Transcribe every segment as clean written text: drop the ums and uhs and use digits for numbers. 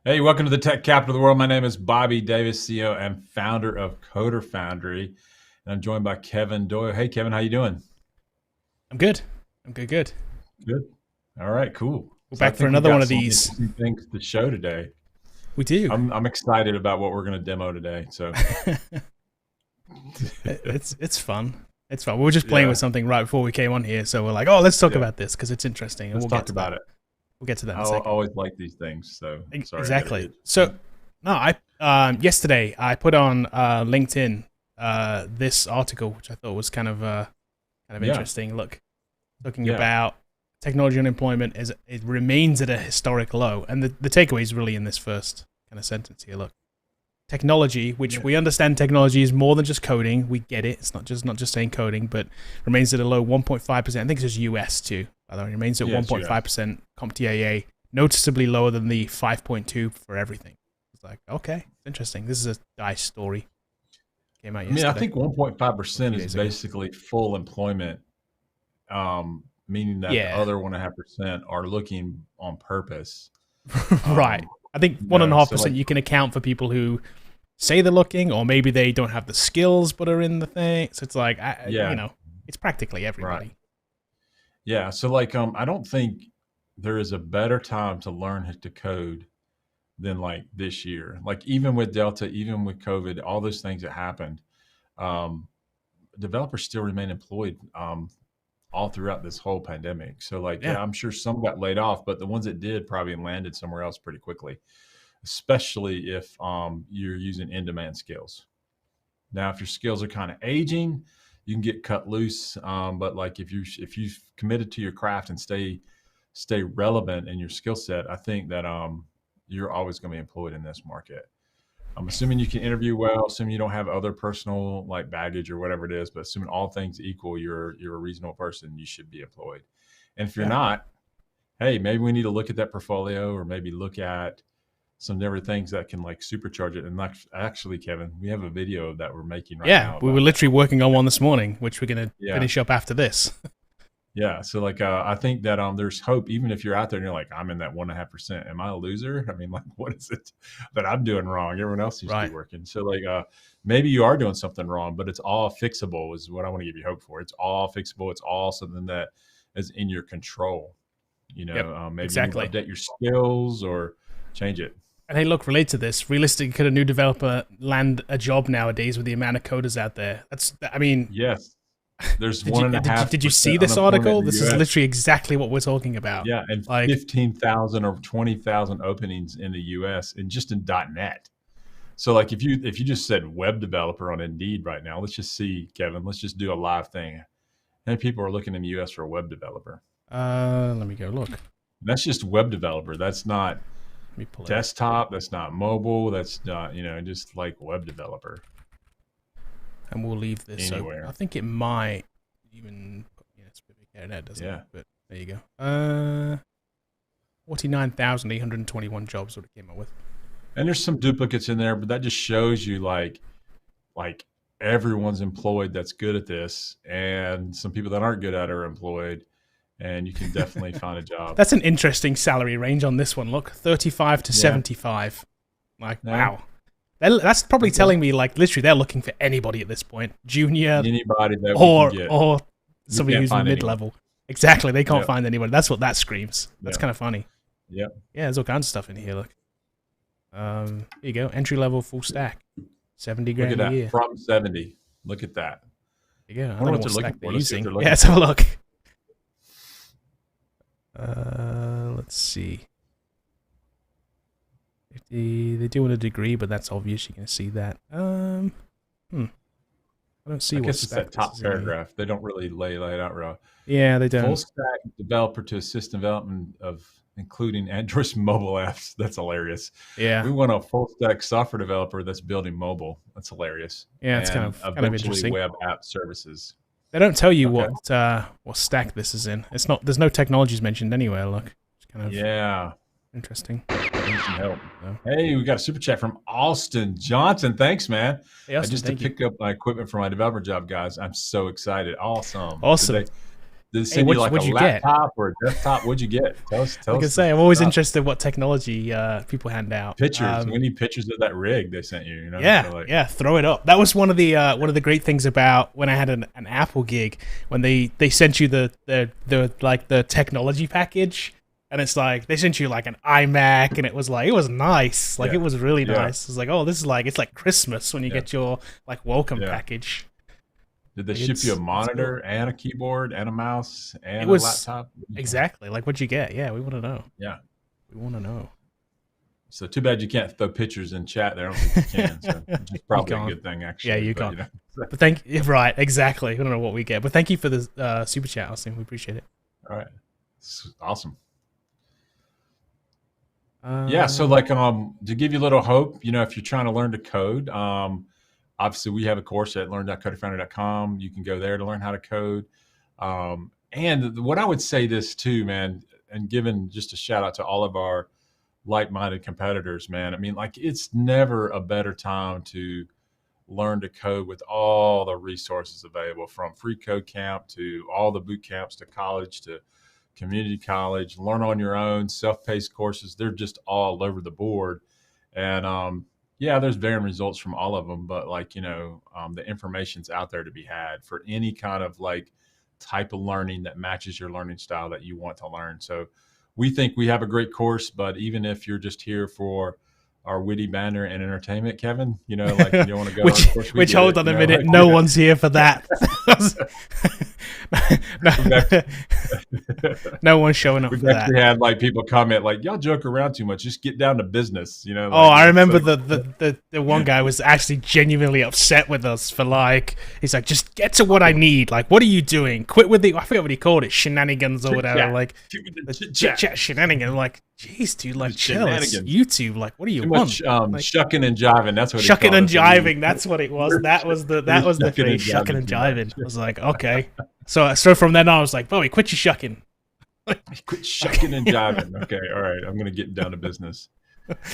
Hey, welcome to the tech capital of the world. My name is Bobby Davis, CEO and founder of Foundry, and I'm joined by Kevin Doyle. Hey, Kevin, how you doing? I'm good. I'm good. Good. All right, cool. We're So I back for think we another one got of some these. interesting things to show today. We do. I'm excited about what we're going to demo today. So it's fun. It's fun. We were just playing yeah, with something right before we came on here, so we're like, "Oh, let's talk yeah. about this because it's interesting." And Let's we'll get talk to about that. it. We'll get to that in I a second. always like these things. So sorry, I got Exactly. it. So, no, I yesterday I put on LinkedIn this article, which I thought was kind of Yeah, interesting. Talking yeah, about technology unemployment it remains at a historic low, and the takeaway is really in this first kind of sentence here. Look. Technology, which yeah, we understand technology is more than just coding. We get it. It's not just saying coding, but remains at a low 1.5%. I think it's just US too. By the way, remains at yeah. It's US. 1.5% CompTIA, noticeably lower than the 5.2 for everything. It's like, okay, interesting. This is a DICE story. Came out I mean, I yesterday. think 1.5% is Days ago. basically full employment, meaning that the Yeah, other 1.5% are looking on purpose. right. Um, I think you one and know, a half so like, percent you can account for people who say they're looking, or maybe they don't have the skills but are in the thing. So it's like, yeah, it's practically right. everybody. Yeah. So like, I don't think there is a better time to learn to code than like this year. Like even with Delta, even with COVID, all those things that happened, um, developers still remain employed, all throughout this whole pandemic. So like, Yeah. yeah, I'm sure some got laid off, but the ones that did probably landed somewhere else pretty quickly, especially if you're using in-demand skills. Now, if your skills are kind of aging, you can get cut loose. But like if you've committed to your craft and stay relevant in your skill set, I think that you're always going to be employed in this market. I'm assuming you can interview well, assuming you don't have other personal like baggage or whatever it is, but assuming all things equal, you're a reasonable person, you should be employed. And if you're Yeah. not, hey, maybe we need to look at that portfolio or maybe look at some different things that can like supercharge it. And like, actually, Kevin, we have a video that we're making right Yeah, now we were about that. literally working on one this morning, which we're going to Yeah, finish up after this. yeah. So like, I think that there's hope, even if you're out there and you're like, I'm in that 1.5%. Am I a loser? I mean, like, what is it that I'm doing wrong? Everyone else seems to be Right. working. So like, maybe you are doing something wrong, but it's all fixable. Is what I want to give you hope for. It's all fixable. It's all something that is in your control. Yep. Maybe you need to Exactly. update your skills or change it. And hey, look, relate to this. Realistically, could a new developer land a job nowadays with the amount of coders out there? I mean, Yes, there's did one you and a half did you see percent this unemployment article? in the This is U.S. literally exactly what we're talking about. Yeah, and Like, 15,000 or 20,000 openings in the U.S. and just in .NET. So, like, if you just said web developer on Indeed right now, let's just see, Kevin. Let's just do a live thing. How many people are looking in the U.S. for a web developer? let me go look. Let And that's just web developer. That's not me pull it up, desktop. That's not mobile. That's not just like web developer and we'll leave this open. I anywhere. think it might even put me in a specific area, doesn't it? Yeah, But there you go. 49,821 jobs what it came up with. and there's some duplicates in there, but that just shows you like everyone's employed that's good at this, and some people that aren't good at it are employed, and you can definitely find a job. That's an interesting salary range on this one. Look, 35 to Yeah. 75. Like, Yeah. wow. That's probably Okay. telling me, like, literally, they're looking for anybody at this point, junior Anybody that we can or get. or We somebody can't who's find mid anyone. level. Exactly, they can't Yep. find anybody. That's what that screams. That's Yep. kind of funny. Yep. Yeah, there's all kinds of stuff in here. Look, here you go, entry level, full stack, 70 Look at grand a that. year. From 70. Look at that. There you go. I I don't wonder know what what they're looking stack they're for. Let's see what using. they're Yeah, looking let's for. have a look. Let's see. They do want a degree, but that's obvious. You're going to see that. I don't see I what guess it's stack that this top is in here. paragraph. They don't really lay it out real. Yeah, they Full don't. stack developer to assist development of including Android mobile apps. That's hilarious. Yeah, We want a full stack software developer that's building mobile. That's hilarious. yeah, it's And kind of eventually interesting. web app services. They don't tell you Okay. what stack this is in. It's not. There's no technologies mentioned anywhere. Look, it's kind of Yeah. interesting. Need some help. So, Hey, we got a super chat from Austin Johnson. Thanks, man. hey, I Austin, just to thank you. pick up my equipment for my developer job, guys. I'm so excited. Awesome. Awesome. Did they send you like a laptop or a desktop? What'd you get? Tell us. Like I say, I'm always interested in what technology people hand out. Pictures. We need pictures of that rig they sent you. You know? Yeah, so yeah. Throw it up. That was one of the great things about when I had an Apple gig, when they sent you the technology package, and it's like they sent you like an iMac, and it was nice. Like it was really nice. It's like, oh, this is like, it's like Christmas when you get your like welcome package. Did they ship you a monitor and a keyboard and a mouse and a laptop? Exactly. Like, what'd you get? Yeah, we want to know. Yeah. We want to know. So too bad you can't throw pictures in chat there. I don't think you can. So which is probably a good thing, actually. Yeah, you can't. But right, exactly. I don't know what we get. But thank you for the super chat, Austin. We appreciate it. All right. It's awesome. Yeah, so like to give you a little hope, if you're trying to learn to code, obviously, we have a course at learn.codefoundry.com. You can go there to learn how to code. And what I would say this too, man, and giving just a shout out to all of our like-minded competitors, man. I mean, like, it's never a better time to learn to code with all the resources available, from free code camp to all the boot camps to college to community college, learn on your own, self-paced courses. They're just all over the board. And, yeah, there's varying results from all of them, but like, the information's out there to be had for any kind of like type of learning that matches your learning style that you want to learn. So we think we have a great course, but even if you're just here for our witty banter and entertainment, Kevin, like you don't want to go. which hold on a minute, no one's here for that. No one's showing up for that. We actually had like people comment like, "Y'all joke around too much. Just get down to business." Like, I remember the one guy was actually genuinely upset with us for like, he's like, "Just get to what I need. Like, what are you doing? Quit with the," I forget what he called it, shenanigans or whatever. Like the chit chat shenanigans. Like, jeez, dude, like chill. It's YouTube. Like, what do you want? Shucking and jiving. That's what he shucking and jiving. That's what it was. That was the phrase. Shucking and jiving. I was like, okay. So from then on, I was like, Bowie, quit your shucking. Quit shucking and jiving. Okay, all right. I'm going to get down to business.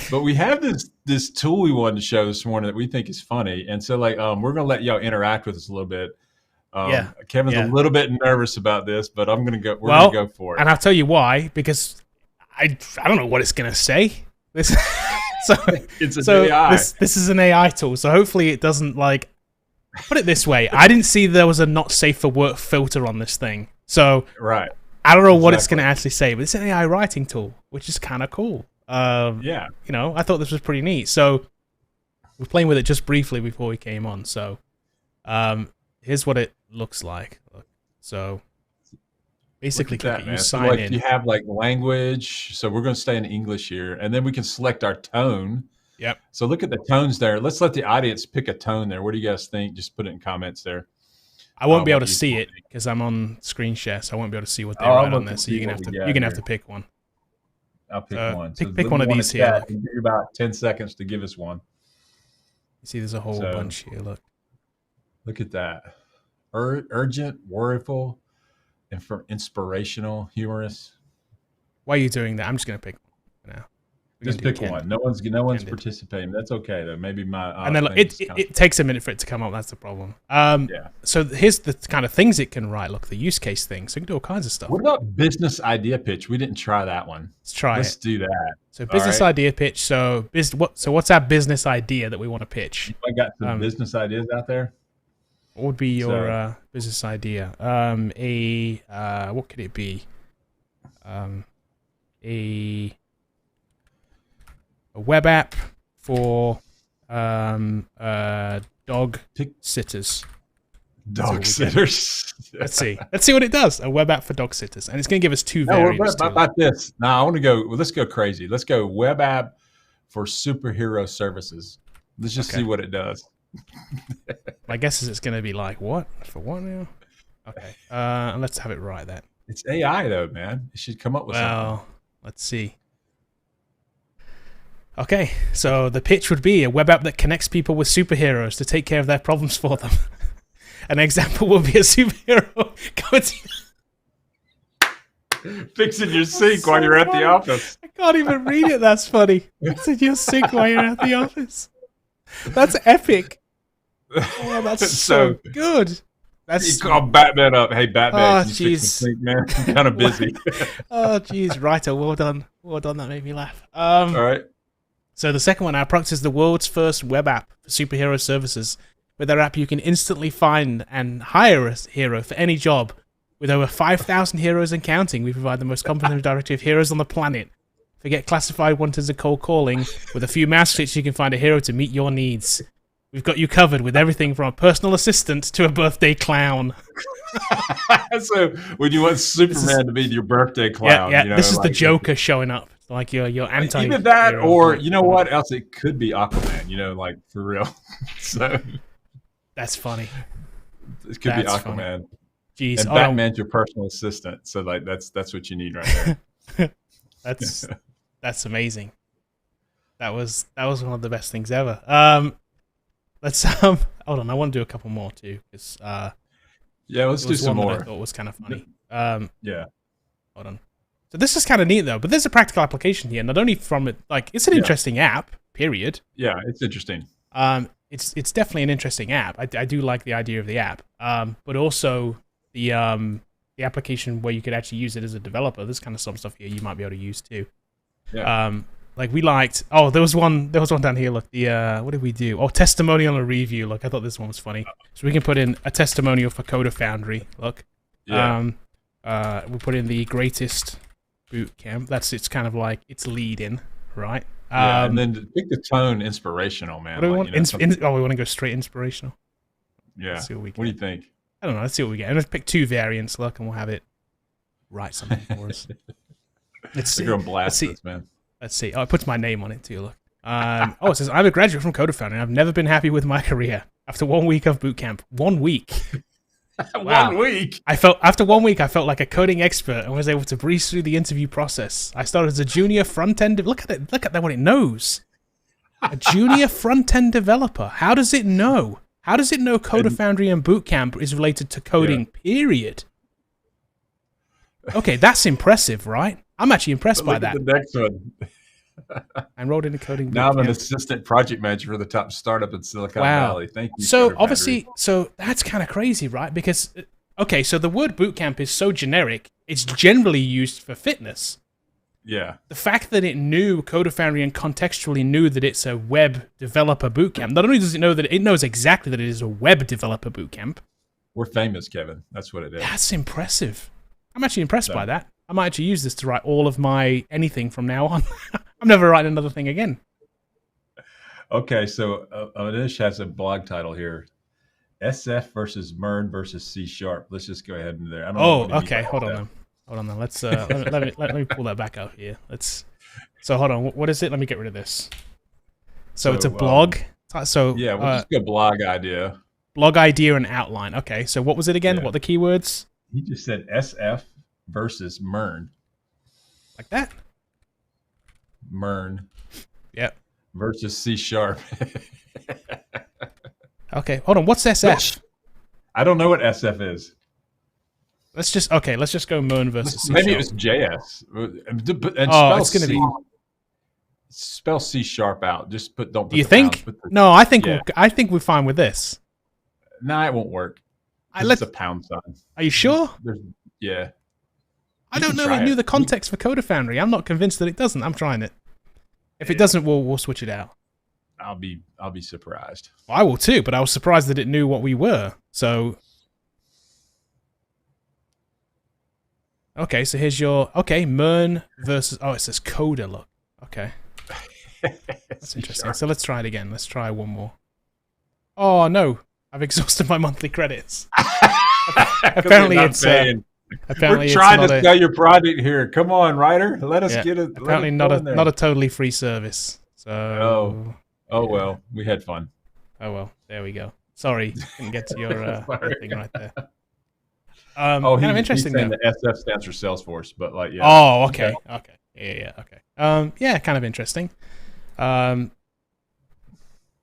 But we have this tool we wanted to show this morning that we think is funny. And so like we're going to let y'all interact with us a little bit. Kevin's a little bit nervous about this, but I'm going to go. We're going to go for it. And I'll tell you why, because I don't know what it's going to say. It's an AI. This is an AI tool. So hopefully it doesn't like, put it this way. I didn't see there was a not safe for work filter on this thing. So right. I don't know what it's going to actually say, but it's an AI writing tool, which is kind of cool. Yeah. I thought this was pretty neat. So we're playing with it just briefly before we came on. So here's what it looks like. So basically, you sign in. You have like language. So we're going to stay in English here, and then we can select our tone. Yep. So look at the tones there. Let's let the audience pick a tone there. What do you guys think? Just put it in comments there. I won't be able to see it because I'm on screen share, so I won't be able to see what they write on there. So you're gonna have to pick one. I'll pick one. Pick one of these here. Give you about 10 seconds to give us one. You see, there's a whole bunch here. Look at that. Urgent, worryful, inspirational, humorous. Why are you doing that? I'm just gonna pick one now. Just pick one. No one's participating. That's okay though. Maybe my and then it takes a minute for it to come up. That's the problem. So here's the kind of things it can write. Look, the use case thing. So it can do all kinds of stuff. What about business idea pitch? We didn't try that one. Let's do that. So business idea pitch. So what's our business idea that we want to pitch? I got some business ideas out there. What would be your business idea? What could it be? A web app for dog sitters. Dog sitters. Let's see what it does. A web app for dog sitters, and it's going to give us two variants. How about this? Now I want to go. Well, let's go crazy. Let's go web app for superhero services. Let's just see what it does. My guess is it's going to be like what for what now? Okay, and let's have it right then. It's AI though, man. It should come up with something. Well, let's see. Okay, so the pitch would be a web app that connects people with superheroes to take care of their problems for them. An example would be a superhero fixing your sink while you're at the office. I can't even read it. That's funny. Fixing your sink while you're at the office. That's epic. Oh, that's so good. You call Batman up. Hey, Batman, Oh, can you fix jeez. the sink, man? I'm kind of busy. Oh, jeez, writer, well done. Well done, that made me laugh. All right. So the second one, Approx is the world's first web app for superhero services. With our app, you can instantly find and hire a hero for any job. With over 5,000 heroes and counting, we provide the most comprehensive directory of heroes on the planet. Forget classified wanted and cold calling. With a few mouse clicks, you can find a hero to meet your needs. We've got you covered with everything from a personal assistant to a birthday clown. So when you want Superman to be your birthday clown, yeah. you know, This is the like, Joker showing up. Like your anti. either that, or you know what else? It could be Aquaman. You know, like for real. So that's funny. It could be That's Aquaman. funny. Jeez, and Batman's your personal assistant. So like that's what you need right there. That's amazing. That was one of the best things ever. Let's hold on. I want to do a couple more too, because yeah, let's do some more. I thought was kind of funny. Yeah. Hold on. So this is kind of neat though, but there's a practical application here. Not only from it, like it's an interesting app. Period. Yeah, it's interesting. It's definitely an interesting app. I do like the idea of the app. But also the application where you could actually use it as a developer. There's kind of some stuff here you might be able to use too. Yeah. Like we liked. Oh, there was one down here. Look, the what did we do? Oh, testimonial and review. Look, I thought this one was funny. So we can put in a testimonial for Foundry. Look. Yeah. We put in the greatest Bootcamp. It's kind of like it's leading, right? Yeah, and then pick the tone inspirational, man. What do we like, want? We want to go straight inspirational. Yeah. Let's see what do you think? I don't know. Let's see what we get. And let's pick 2 variants. Look, and we'll have it write something for us. Let's see. You're gonna blast this, man. Let's see. Oh, it puts my name on it too. Look. It says I'm a graduate from Foundry. I've never been happy with my career. After 1 week of bootcamp, 1 week. Wow. 1 week. After 1 week, I felt like a coding expert and was able to breeze through the interview process. I started as a junior front-end. Look at it. Look at that. What it knows. A junior front-end developer. How does it know? How does it know Foundry and Bootcamp is related to coding? Period. Okay, that's impressive, right? I'm actually impressed by that. The next one. I enrolled in a coding bootcamp. Now I'm an assistant project manager for the top startup in Silicon Valley. Thank you. So obviously, that's kind of crazy, right? Because so the word bootcamp is so generic; it's generally used for fitness. Yeah. The fact that it knew Foundry and contextually knew that it's a web developer bootcamp. Not only does it know that it knows exactly that it is a web developer bootcamp. We're famous, Kevin. That's what it is. That's impressive. I'm actually impressed by that. I might actually use this to write all of my anything from now on. I'm never writing another thing again. Okay, so Anish has a blog title here: SF versus Mern versus C#. Let's just go ahead and there. I don't know okay. Hold on then. Let's let me pull that back out here. So hold on. What is it? Let me get rid of this. So it's a blog. So yeah, we'll just go blog idea. Blog idea and outline. Okay. So what was it again? Yeah. What are the keywords? He just said SF versus Mern. Like that? Mern. Yep. Versus C#. Okay. Hold on. What's SF? I don't know what SF is. Let's just go Mern versus C#. Maybe it was JS. And it's going to be. Spell C# out. Just don't put. Do you think? No, I think we're fine with this. No, it won't work. It's a pound sign. Are you sure? Yeah. I don't know. It knew the context for Foundry. I'm not convinced that it doesn't. I'm trying it. If it doesn't, we'll switch it out. I'll be surprised. Well, I will too, but I was surprised that it knew what we were. So, okay. So here's your Mern versus. Oh, it says Coda. Look. Okay. That's interesting. So let's try it again. Let's try one more. Oh no! I've exhausted my monthly credits. Apparently it's. Apparently we're trying to sell your product here. Come on, writer. Let us get it. Apparently not a totally free service. So. Oh well, we had fun. Oh well, there we go. Sorry, couldn't get to your thing right there. Kind of interesting. He's saying the SF stands for Salesforce, but like yeah. Oh, okay. Yeah, okay. Yeah, kind of interesting. Clara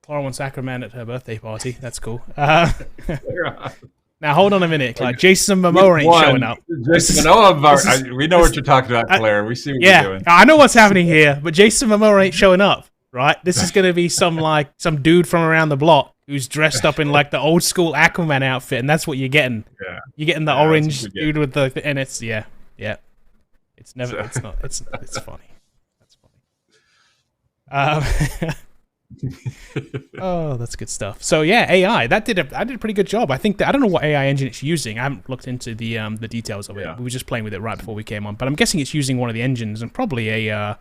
wants Acroman at her birthday party. That's cool. Now hold on a minute, Claire. Jason Momoa ain't showing up. Jason Momoa, we know what you're talking about, Claire. We see what you're doing. I know what's happening here, but Jason Momoa ain't showing up. Right? This is going to be some dude from around the block who's dressed up in like the old school Aquaman outfit, and that's what you're getting. Yeah. You're getting the orange dude with the, and it's yeah. It's never. So. It's not. It's funny. That's funny. Oh, that's good stuff. So yeah, AI that did a pretty good job. I think that I don't know what AI engine it's using. I haven't looked into the details of it. We were just playing with it right before we came on, but I'm guessing it's using one of the engines and probably a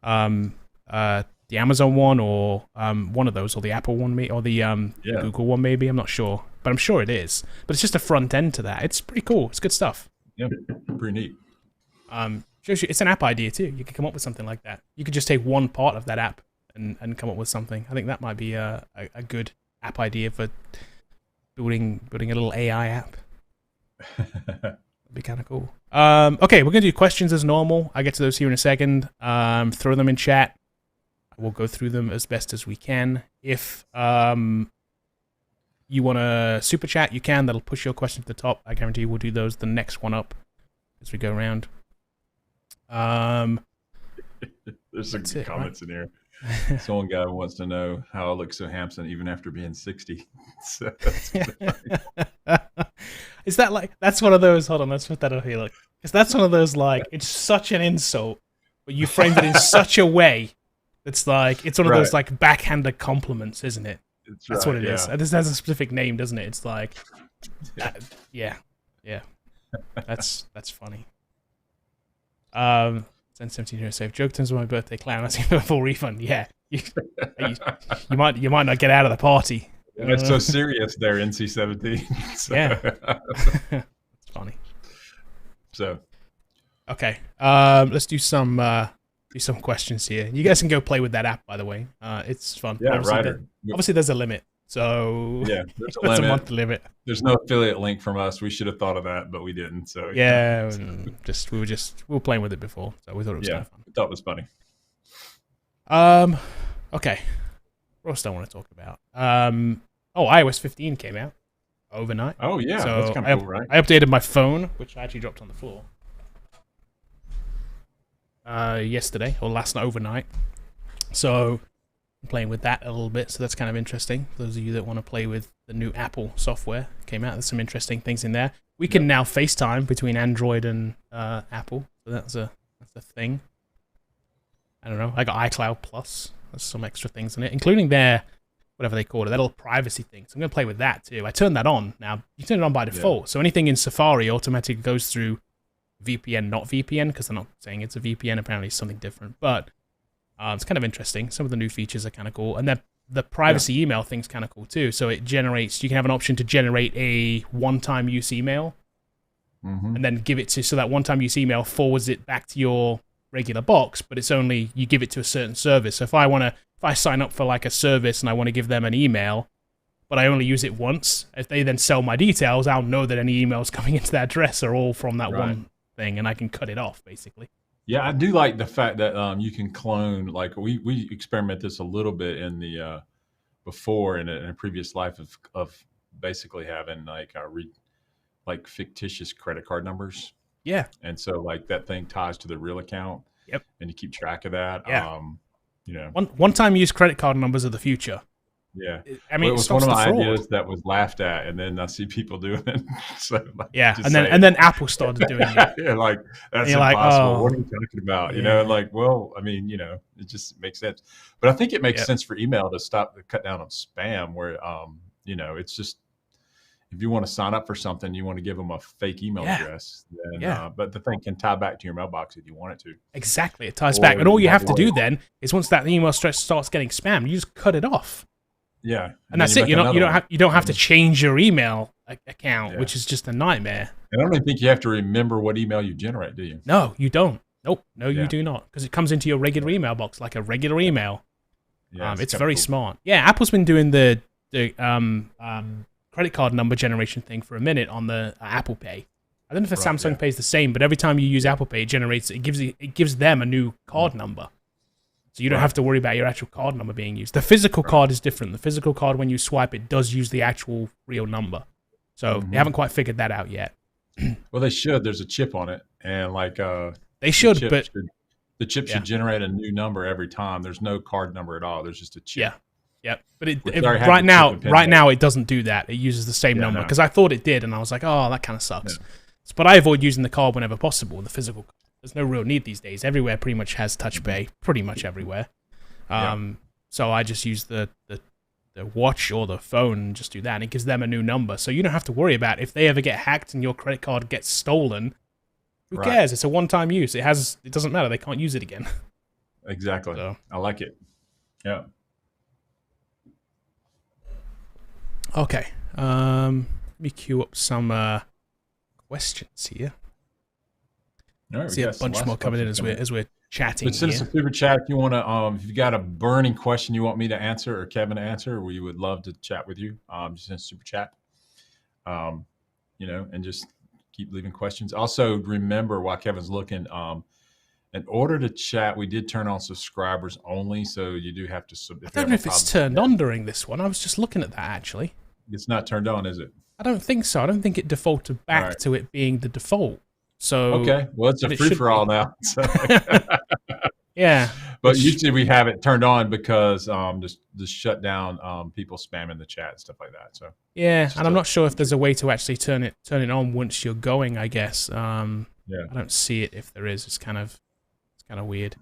the Amazon one or one of those, or the Apple one, or the Google one maybe. I'm not sure, but I'm sure it is. But it's just a front end to that. It's pretty cool. It's good stuff. Yeah, pretty neat. Shows you it's an app idea too. You could come up with something like that. You could just take one part of that app and come up with something. I think that might be a good app idea for building a little AI app. That'd be kind of cool. Okay, we're gonna do questions as normal. I'll get to those here in a second. Throw them in chat. We'll go through them as best as we can. If you want to super chat, you can. That'll push your question to the top. I guarantee we'll do those the next one up as we go around. There's some good comments in here. So one guy wants to know how I look so handsome even after being 60. So is that like, that's one of those, hold on, let's put that up here. Look, because that's one of those, like, it's such an insult, but you framed it in such a way that's like, it's one of those like backhanded compliments, isn't it? That's what it is. This has a specific name, doesn't it? It's like, yeah. That's funny. 17 here safe. Joke turns on my birthday clown. That's a full refund. Yeah, you might not get out of the party. It's so serious there, NC-17. So. Yeah, it's funny. So, okay, let's do some questions here. You guys can go play with that app, by the way. It's fun. Yeah, obviously, there's a limit. So yeah, there's a month limit. There's no affiliate link from us. We should have thought of that, but we didn't. So yeah, we were playing with it before, so we thought it was kind of fun. We thought it was funny. Okay. What else do I want to talk about? iOS 15 came out overnight. Oh yeah, so that's kind of cool, right? I updated my phone, which I actually dropped on the floor yesterday or last night overnight. So I'm playing with that a little bit, so that's kind of interesting. For those of you that want to play with the new Apple software came out, there's some interesting things in there. We can now FaceTime between Android and Apple, so that's a thing. I don't know. I got iCloud Plus. There's some extra things in it, including their whatever they call it, that little privacy thing. So I'm going to play with that too. I turned that on. Now you turn it on by default, so anything in Safari automatically goes through VPN, not VPN, because they're not saying it's a VPN. Apparently, it's something different, but. It's kind of interesting. Some of the new features are kind of cool. And the privacy email thing's kind of cool too. So it generates, you can have an option to generate a one-time use email and then give it to, so that one-time use email forwards it back to your regular box, but it's only, you give it to a certain service. So if I sign up for like a service and I want to give them an email, but I only use it once, if they then sell my details, I'll know that any emails coming into that address are all from that one thing, and I can cut it off basically. Yeah, I do like the fact that you can clone. Like we experiment this a little bit in the before in a previous life of basically having like fictitious credit card numbers. Yeah, and so like that thing ties to the real account. Yep, and you keep track of that. Yeah, one-time use credit card numbers of the future. Yeah, I mean, it was one of my ideas that was laughed at, and then I see people doing it. So and then Apple started doing it. Yeah, like that's impossible. Like, what are you talking about? You know, like, well, I mean, it just makes sense. But I think it makes sense for email to cut down on spam, where it's just if you want to sign up for something, you want to give them a fake email address. Then, but the thing can tie back to your mailbox if you want it to. Exactly, it ties back, and all you have to do then is once that email starts getting spammed, you just cut it off. Yeah, and that's it. You don't have to change your email account, which is just a nightmare. I don't even think you have to remember what email you generate, do you? No, you don't. Nope, you do not, because it comes into your regular email box like a regular email. Yeah, it's very smart. Yeah, Apple's been doing the credit card number generation thing for a minute on the Apple Pay. I don't know if Samsung Pay is the same, but every time you use Apple Pay, it gives them a new card number. So you don't have to worry about your actual card number being used. The physical card is different. The physical card, when you swipe, it does use the actual real number. So they haven't quite figured that out yet. Well, they should. There's a chip on it, and they should, the chip should generate a new number every time. There's no card number at all. There's just a chip. Yeah, Yep. But right now it doesn't do that. It uses the same number because I thought it did, and I was like, oh, that kind of sucks. Yeah. But I avoid using the card whenever possible, the physical card. There's no real need these days. Everywhere pretty much has Touch Pay, pretty much everywhere. So I just use the watch or the phone and just do that, and it gives them a new number. So you don't have to worry about if they ever get hacked and your credit card gets stolen. Who cares? It's a one-time use. It doesn't matter. They can't use it again. Exactly. So. I like it. Yeah. Okay. Let me queue up some questions here. All right, see a bunch more coming in as we're chatting. But send us a super chat if you want to. If you got a burning question you want me to answer or Kevin to answer, we would love to chat with you. Just send a super chat. And just keep leaving questions. Also, remember while Kevin's looking, in order to chat, we did turn on subscribers only, so you do have to. I don't know if it's turned on during this one. I was just looking at that actually. It's not turned on, is it? I don't think so. I don't think it defaulted back to it being the default. So okay, well, it's a free for all now. So. Yeah, but usually we have it turned on because just shut down people spamming the chat and stuff like that. So yeah, and I'm not sure if there's a way to actually turn it on once you're going. I guess I don't see it. If there is, it's kind of weird.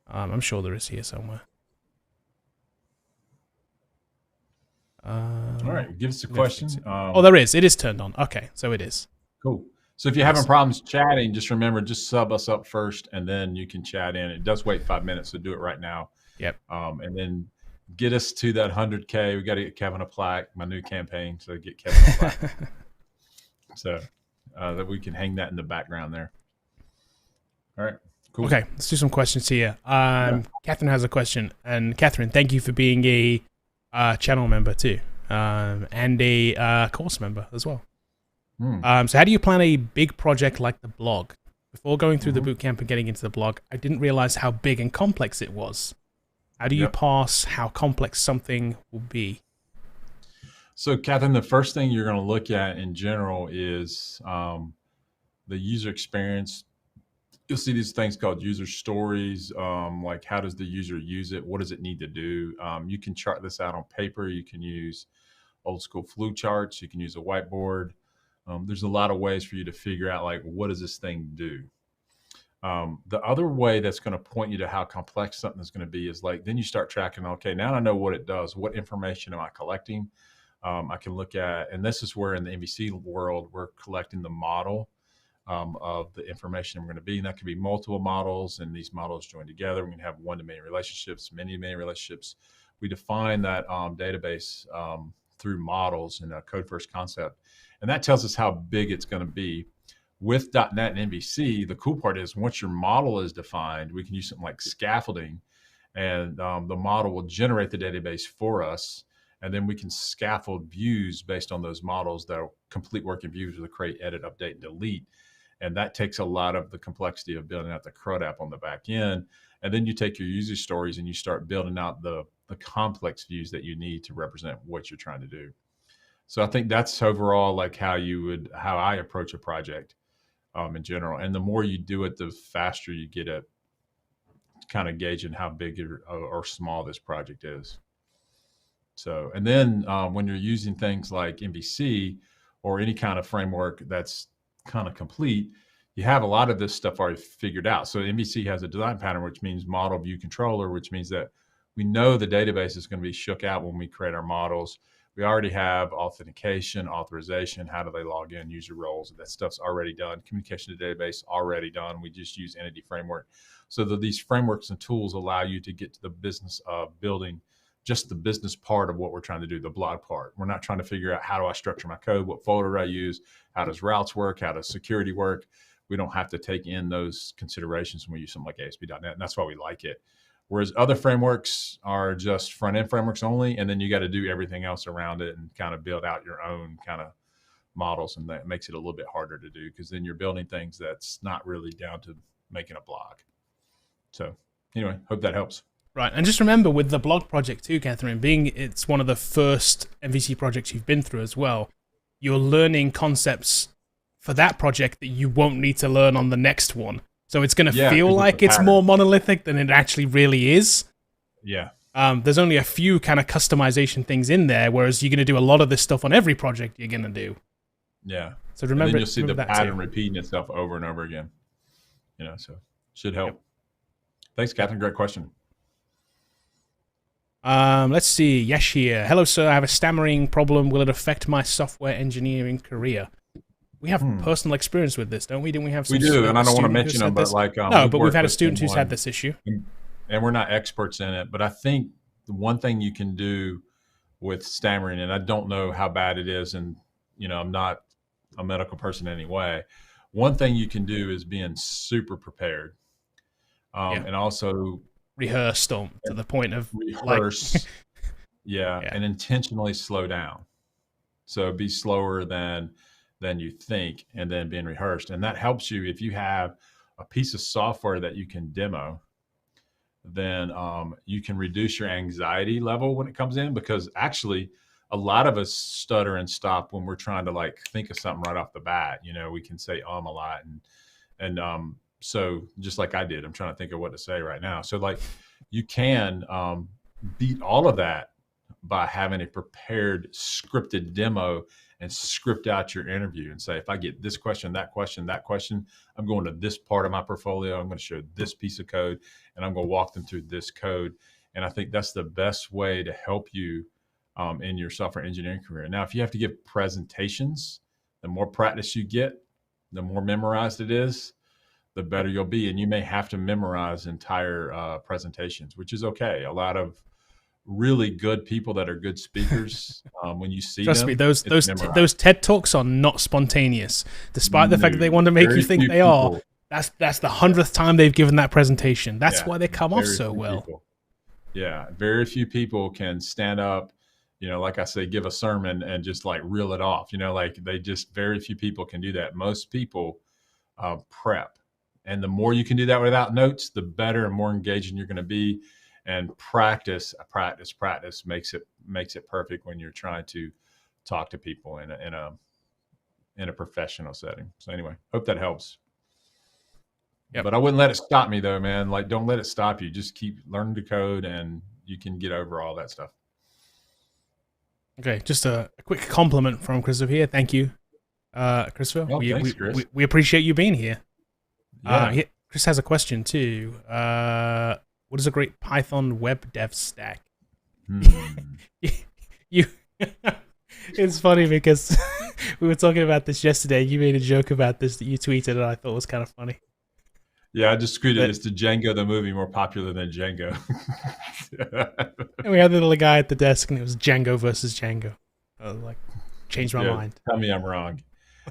I'm sure there is here somewhere. All right, give us a question. There is. It is turned on. Okay, so it is. Cool. So if you're having problems chatting, just remember, just sub us up first, and then you can chat in. It does wait 5 minutes, so do it right now. Yep. And then get us to that 100K. We got to get Kevin a plaque, my new campaign, so get Kevin a plaque. So that we can hang that in the background there. All right. Cool. Okay, let's do some questions here. Catherine has a question, and Catherine, thank you for being a channel member too, and a course member as well. So how do you plan a big project like the blog? Before going through the bootcamp and getting into the blog, I didn't realize how big and complex it was. How do you parse how complex something will be? So, Catherine, the first thing you're going to look at in general is the user experience. You'll see these things called user stories, like how does the user use it? What does it need to do? You can chart this out on paper. You can use old school flu charts. You can use a whiteboard. There's a lot of ways for you to figure out, like, what does this thing do? The other way that's going to point you to how complex something is going to be is like, then you start tracking, okay, now I know what it does. What information am I collecting? I can look at, and this is where in the MVC world, we're collecting the model of the information we're going to be. And that could be multiple models, and these models join together. We're going to have one-to-many relationships, many-to-many relationships. We define that database through models in a code-first concept. And that tells us how big it's going to be. With .NET and MVC, the cool part is once your model is defined, we can use something like scaffolding, and the model will generate the database for us. And then we can scaffold views based on those models that are complete working views with a create, edit, update, and delete. And that takes a lot of the complexity of building out the CRUD app on the back end. And then you take your user stories and you start building out the complex views that you need to represent what you're trying to do. So I think that's overall like how I approach a project in general. And the more you do it, the faster you get at kind of gauging how big or small this project is. So, and then when you're using things like MVC or any kind of framework that's kind of complete, you have a lot of this stuff already figured out. So MVC has a design pattern, which means model view controller, which means that we know the database is going to be shook out when we create our models. We already have authentication, authorization, how do they log in, user roles, that stuff's already done. Communication to database already done. We just use Entity Framework. So these frameworks and tools allow you to get to the business of building just the business part of what we're trying to do, the blog part. We're not trying to figure out how do I structure my code, what folder do I use, how does routes work, how does security work. We don't have to take in those considerations when we use something like ASP.NET, and that's why we like it. Whereas other frameworks are just front-end frameworks only, and then you got to do everything else around it and kind of build out your own kind of models, and that makes it a little bit harder to do because then you're building things that's not really down to making a blog. So anyway, hope that helps. Right, and just remember with the blog project too, Catherine, it's one of the first MVC projects you've been through as well, you're learning concepts for that project that you won't need to learn on the next one. So it's going to feel like it's more monolithic than it actually really is. Yeah. There's only a few kind of customization things in there, whereas you're going to do a lot of this stuff on every project you're going to do. Yeah. So And remember, then you'll see the that pattern too. repeating itself over and over again. So should help. Yep. Thanks, Catherine. Great question. Let's see. Yesh here. Hello, sir. I have a stammering problem. Will it affect my software engineering career? We have personal experience with this, don't we? Didn't we have some We do, and I don't want to mention them, but like no, but we've had a student who's had this issue, and we're not experts in it. But I think the one thing you can do with stammering, and I don't know how bad it is, and I'm not a medical person anyway. One thing you can do is being super prepared, and also rehearse to the point of rehearse, and intentionally slow down. So be slower than you think, and then being rehearsed. And that helps you if you have a piece of software that you can demo, then you can reduce your anxiety level when it comes in, because actually a lot of us stutter and stop when we're trying to like think of something right off the bat. We can say a lot, and so just like I did, I'm trying to think of what to say right now. So like you can beat all of that by having a prepared scripted demo and script out your interview and say, if I get this question, that question, I'm going to this part of my portfolio. I'm going to show this piece of code, and I'm going to walk them through this code. And I think that's the best way to help you in your software engineering career. Now, if you have to give presentations, the more practice you get, the more memorized it is, the better you'll be. And you may have to memorize entire presentations, which is okay. A lot of really good people that are good speakers, when you see trust them, me, those TED Talks are not spontaneous, despite the fact that they want to make you think they are. That's the 100th time they've given that presentation. That's why they come off so well. Yeah, very few people can stand up, like I say, give a sermon and just like reel it off. Like very few people can do that. Most people prep, and the more you can do that without notes, the better and more engaging you're going to be. And practice makes it perfect when you're trying to talk to people in a professional setting. So anyway, hope that helps. Yep. But I wouldn't let it stop me though, man. Like, don't let it stop you. Just keep learning to code, and you can get over all that stuff. Okay, just a quick compliment from Christopher here. Thank you, Christopher. Oh, thanks, Chris. We appreciate you being here. Yeah. Chris has a question too. What is a great Python web dev stack? You it's funny because we were talking about this yesterday. You made a joke about this that you tweeted, and I thought was kind of funny. Yeah, I just tweeted, is the Django the movie more popular than Django? And we had the little guy at the desk, and it was Django versus Django. I was like, changed my mind. Tell me I'm wrong.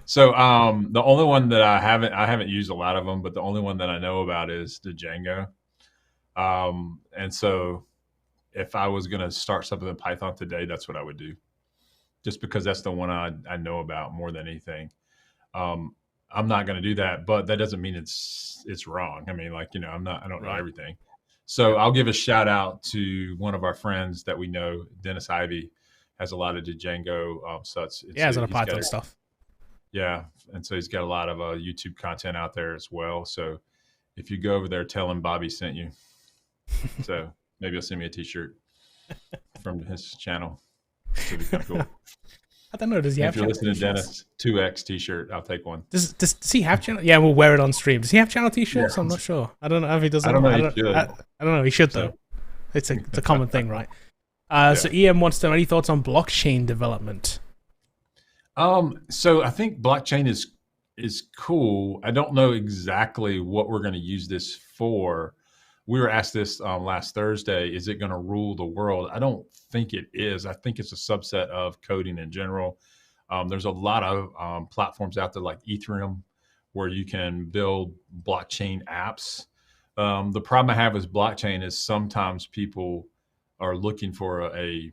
So the only one that I haven't used a lot of them, but the only one that I know about is the Django. And so if I was going to start something in Python today, that's what I would do, just because that's the one I know about more than anything. I'm not going to do that, but that doesn't mean it's wrong. I mean, like, I don't know everything. So I'll give a shout out to one of our friends that we know, Dennis Ivey, has a lot of Django. So it's has a lot of Python stuff. Yeah. And so he's got a lot of YouTube content out there as well. So if you go over there, tell him Bobby sent you. So maybe he'll send me a t-shirt from his channel. It'd be kind of cool. I don't know. Does he have? If you're listening to Dennis, 2X t-shirt, I'll take one. Does he have channel? Yeah, we'll wear it on stream. Does he have channel t-shirts? Yeah. I'm not sure. I don't know if he does. I don't know. I don't know. He should though. It's a common thing, right? So EM wants to know any thoughts on blockchain development. So I think blockchain is cool. I don't know exactly what we're going to use this for. We were asked this last Thursday. Is it going to rule the world? I don't think it is. I think it's a subset of coding in general. There's a lot of platforms out there like Ethereum where you can build blockchain apps. The problem I have with blockchain is sometimes people are looking for a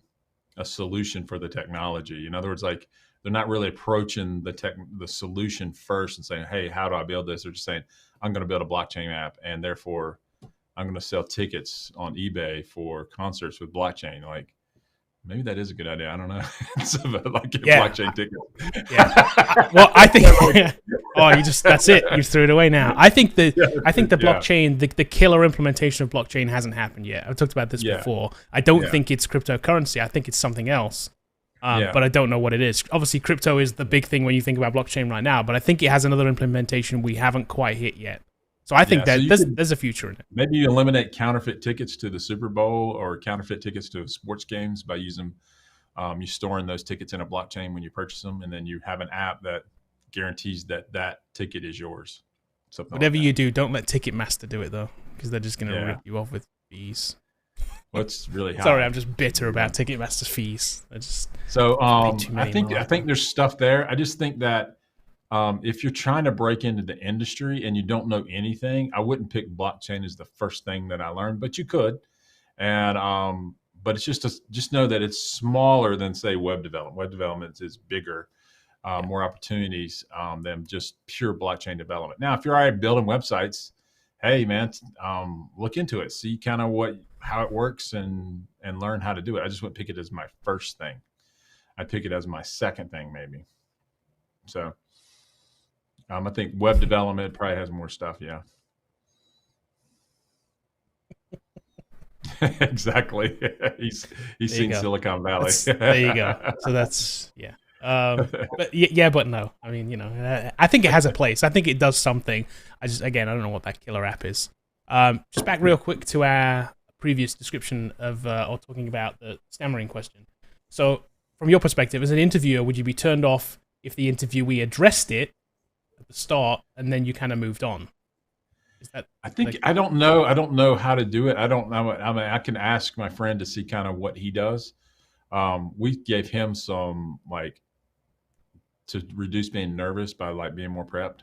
solution for the technology. In other words, like they're not really approaching the solution first and saying, hey, how do I build this? They're just saying, I'm going to build a blockchain app, and therefore I'm going to sell tickets on eBay for concerts with blockchain. Like, maybe that is a good idea. I don't know. Like blockchain tickets. Yeah. Well, I think Oh, that's it. You threw it away now. I think the Yeah. blockchain, the killer implementation of blockchain hasn't happened yet. I've talked about this before. I don't think it's cryptocurrency. I think it's something else. But I don't know what it is. Obviously, crypto is the big thing when you think about blockchain right now, but I think it has another implementation we haven't quite hit yet. So I think there's a future in it. Maybe you eliminate counterfeit tickets to the Super Bowl or counterfeit tickets to sports games by using you storing those tickets in a blockchain when you purchase them, and then you have an app that guarantees that ticket is yours. Whatever you do, don't let Ticketmaster do it though, because they're just going to rip you off with fees. What's really high. Sorry, I'm just bitter about Ticketmaster's fees. I think there's stuff there. I just think that if you're trying to break into the industry and you don't know anything, I wouldn't pick blockchain as the first thing that I learned, but you could. And but it's just know that it's smaller than say web development. Web development is bigger, more opportunities than just pure blockchain development. Now, if you're already building websites, hey man, look into it, see kind of how it works and learn how to do it. I just wouldn't pick it as my first thing. I'd pick it as my second thing maybe. So I think web development probably has more stuff. Yeah. Exactly. He's seen Silicon Valley. There you go. So that's but no. I mean, I think it has a place. I think it does something. I don't know what that killer app is. Just back real quick to our previous description of or talking about the stammering question. So, from your perspective, as an interviewer, would you be turned off if the interviewee addressed it at the start and then you kind of moved on? Is that? I don't know. I don't know how to do it. I don't know. I mean, I can ask my friend to see kind of what he does. We gave him some to reduce being nervous by being more prepped.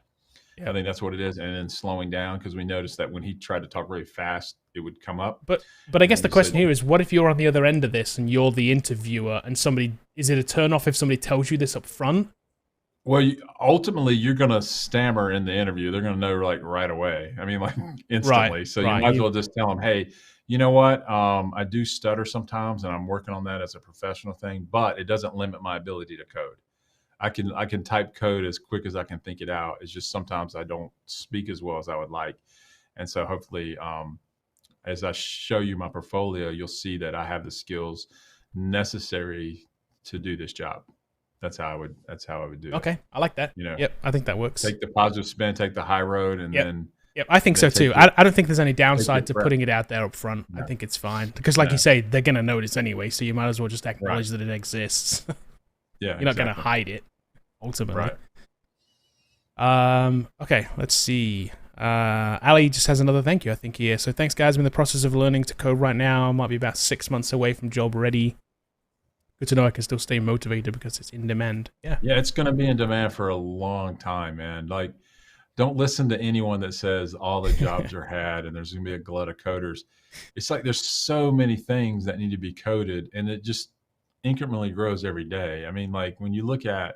Yeah. I think that's what it is, and then slowing down because we noticed that when he tried to talk really fast, it would come up. But I guess the question here is, what if you're on the other end of this and you're the interviewer, and is it a turn off if somebody tells you this up front? Well, ultimately, you're going to stammer in the interview. They're going to know right away. I mean, instantly. Right, so you might as well just tell them, hey, you know what? I do stutter sometimes, and I'm working on that as a professional thing, but it doesn't limit my ability to code. I can type code as quick as I can think it out. It's just sometimes I don't speak as well as I would like. And so hopefully, as I show you my portfolio, you'll see that I have the skills necessary to do this job. That's how I would do it. Okay, I like that. Yep, I think that works. Take the positive spin, take the high road, and then. Yep, I think so too. I don't think there's any downside to putting it out there up front. No. I think it's fine because, like you say, they're going to notice anyway. So you might as well just acknowledge that it exists. Yeah, you're not going to hide it. Ultimately. Right. Okay, let's see. Ali just has another thank you, I think, here. So thanks, guys. I'm in the process of learning to code right now. I might be about 6 months away from job ready. Good to know I can still stay motivated because it's in demand. Yeah, it's going to be in demand for a long time, man. Don't listen to anyone that says all the jobs are had and there's going to be a glut of coders. It's there's so many things that need to be coded, and it just incrementally grows every day. I mean, when you look at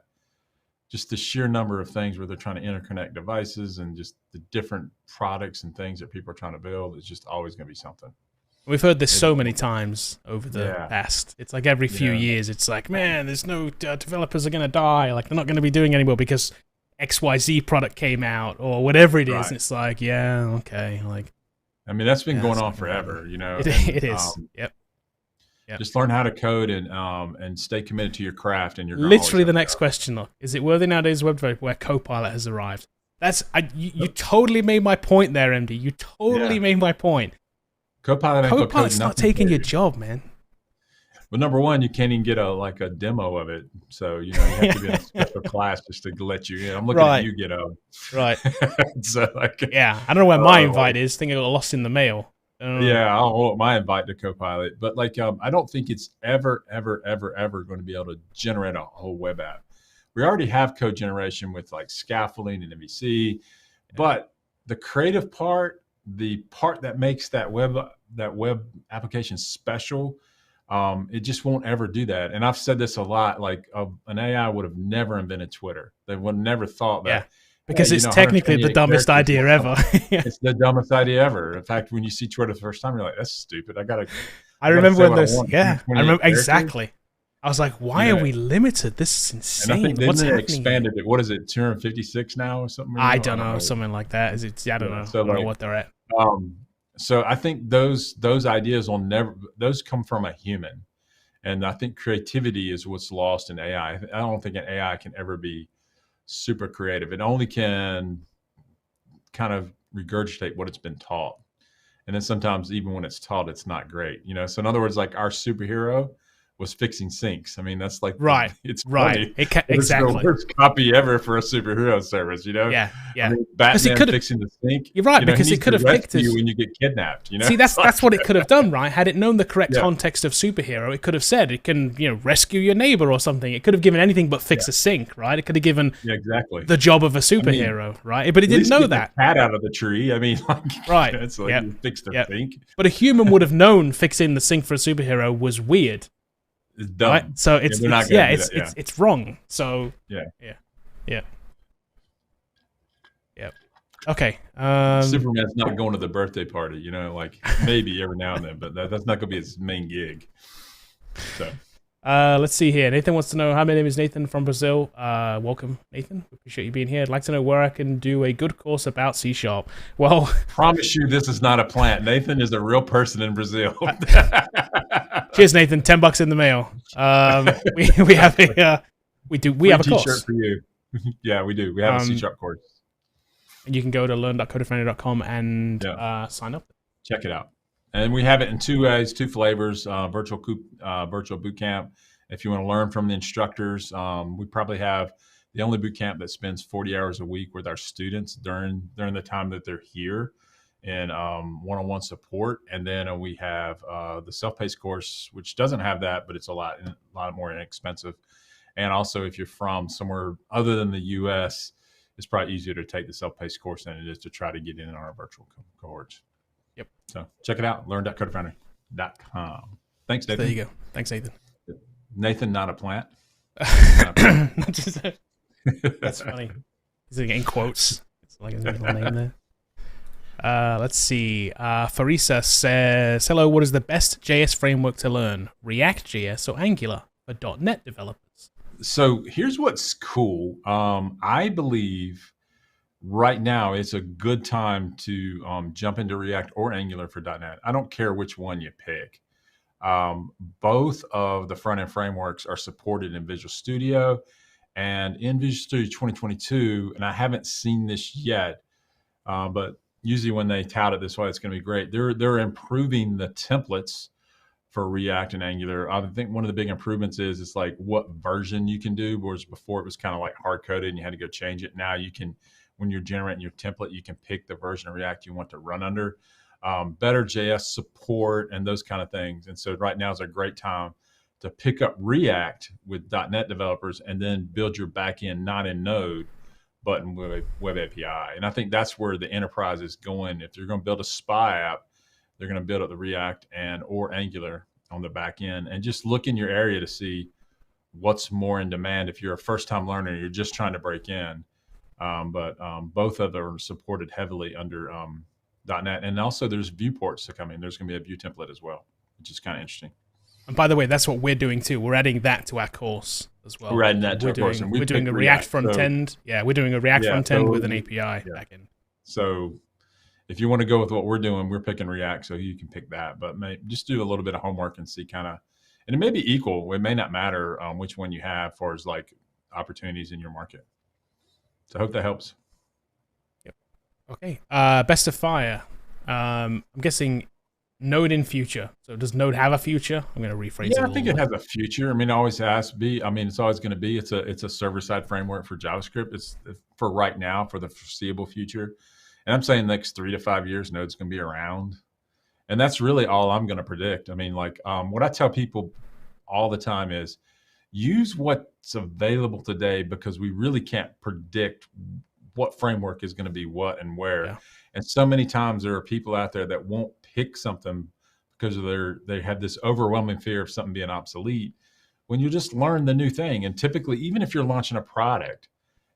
just the sheer number of things where they're trying to interconnect devices and just the different products and things that people are trying to build, it's just always going to be something. We've heard this so many times over the past. It's every few years, it's man, there's no developers are going to die. They're not going to be doing anymore because XYZ product came out or whatever it is. Right. And it's okay. I mean, that's been going on forever, It is. Yep. Just learn how to code and stay committed to your craft. And you're literally the next question. Look, is it worthy nowadays web development where Copilot has arrived? You totally made my point there, MD. You totally made my point. Copilot's not taking your job, man. But number one, you can't even get a demo of it. So you have to be in a special class just to let you in. I'm looking at you, Gitto. Right. So I don't know where my invite is. I think I got lost in the mail. Yeah, I'll hold my invite to Copilot, but I don't think it's ever going to be able to generate a whole web app. We already have code generation with scaffolding and MVC, but the creative part, the part that makes that web application special, it just won't ever do that. And I've said this a lot. An AI would have never invented Twitter. They would have never thought that. Yeah. Because it's technically the dumbest idea ever. It's the dumbest idea ever. In fact, when you see Twitter the first time, you're like, that's stupid. I remember when there's, I remember exactly. I was like, why are we limited? This is And I insane. think What's they happening? expanded it. What is it, 256 now or something? I don't know, something like that. Is it? I don't know. So I don't know what they're at. So I think those ideas will never. Those come from a human, and I think creativity is what's lost in AI. I don't think an AI can ever be super creative. It only can kind of regurgitate what it's been taught, and then sometimes even when it's taught, it's not great. So in other words, like our superhero was fixing sinks. I mean, that's like right. It's right. funny. Exactly. It's the worst copy ever for a superhero service. Yeah. I mean, Batman fixing the sink. You're right, because it could have picked you when you get kidnapped. See, that's what it could have done, right? Had it known the correct context of superhero, it could have said it can, rescue your neighbor or something. It could have given anything but fix a sink, right? It could have given exactly the job of a superhero, right? But it didn't know that. The cat out of the tree. I mean, right? It's like you fix the sink. But a human would have known fixing the sink for a superhero was weird. It's dumb. Right? So it's wrong. So yeah. Okay. Superman's not going to the birthday party, like maybe every now and then, but that's not going to be his main gig. So, let's see here. Nathan wants to know, hi, my name is Nathan from Brazil. Welcome, Nathan. Appreciate you being here. I'd like to know where I can do a good course about C#. Well, promise you, this is not a plant. Nathan is a real person in Brazil. Cheers, Nathan. $10 in the mail. We have a we have a course. T-shirt for you. Yeah, we do. We have a C# course. And you can go to learn.codefoundry.com and sign up. Check it out. And we have it in 2 ways, 2 flavors, virtual bootcamp. If you want to learn from the instructors, we probably have the only bootcamp that spends 40 hours a week with our students during the time that they're here in one-on-one support. And then we have the self-paced course, which doesn't have that, but it's a lot more inexpensive. And also, if you're from somewhere other than the U.S., it's probably easier to take the self-paced course than it is to try to get in our virtual cohorts. Yep. So check it out, learn.codefoundry.com. Thanks, Nathan. There you go. Thanks, Nathan. Nathan, not a plant. That's funny. He's in quotes. It's like his middle name there. Let's see. Farisa says, hello, what is the best JS framework to learn? React.js or Angular for .NET developers? So here's what's cool. I believe right now it's a good time to jump into React or Angular for .NET. I don't care which one you pick. Both of the front-end frameworks are supported in Visual Studio, and in Visual Studio 2022, and I haven't seen this yet, but usually when they tout it this way, it's going to be great. They're improving the templates for React and Angular. I think one of the big improvements is it's like what version you can do, whereas before it was kind of like hard-coded and you had to go change it. Now you can, when you're generating your template, you can pick the version of React you want to run under. Better JS support and those kind of things. And so right now is a great time to pick up React with .NET developers and then build your backend not in Node, but in Web API. And I think that's where the enterprise is going. If you're going to build a SPY app, they're going to build up the React or Angular on the back end, and just look in your area to see what's more in demand. If you're a first-time learner, you're just trying to break in. But both of them are supported heavily under .NET, and also there's viewports to come in. There's going to be a view template as well, which is kind of interesting. And by the way, that's what we're doing too. We're adding that to our course as well. We're adding that to our course, and we're doing a React front end. Yeah, we're doing a React front end with an API backend. So if you want to go with what we're doing, we're picking React, so you can pick that. But just do a little bit of homework and see kind of, and it may be equal. It may not matter which one you have as far as like opportunities in your market. So I hope that helps. Yep. Okay. Best of Fire. I'm guessing Node in future. So does Node have a future? I'm going to rephrase it. Yeah, I think it has a future. I mean, it always has to be. I mean, it's always going to be. It's a server-side framework for JavaScript. It's for right now, for the foreseeable future. And I'm saying next 3 to 5 years, Node's going to be around. And that's really all I'm going to predict. I mean, like what I tell people all the time is use what's available today, because we really can't predict what framework is going to be what and where. Yeah. And so many times there are people out there that won't pick something because they have this overwhelming fear of something being obsolete, when you just learn the new thing. And typically, even if you're launching a product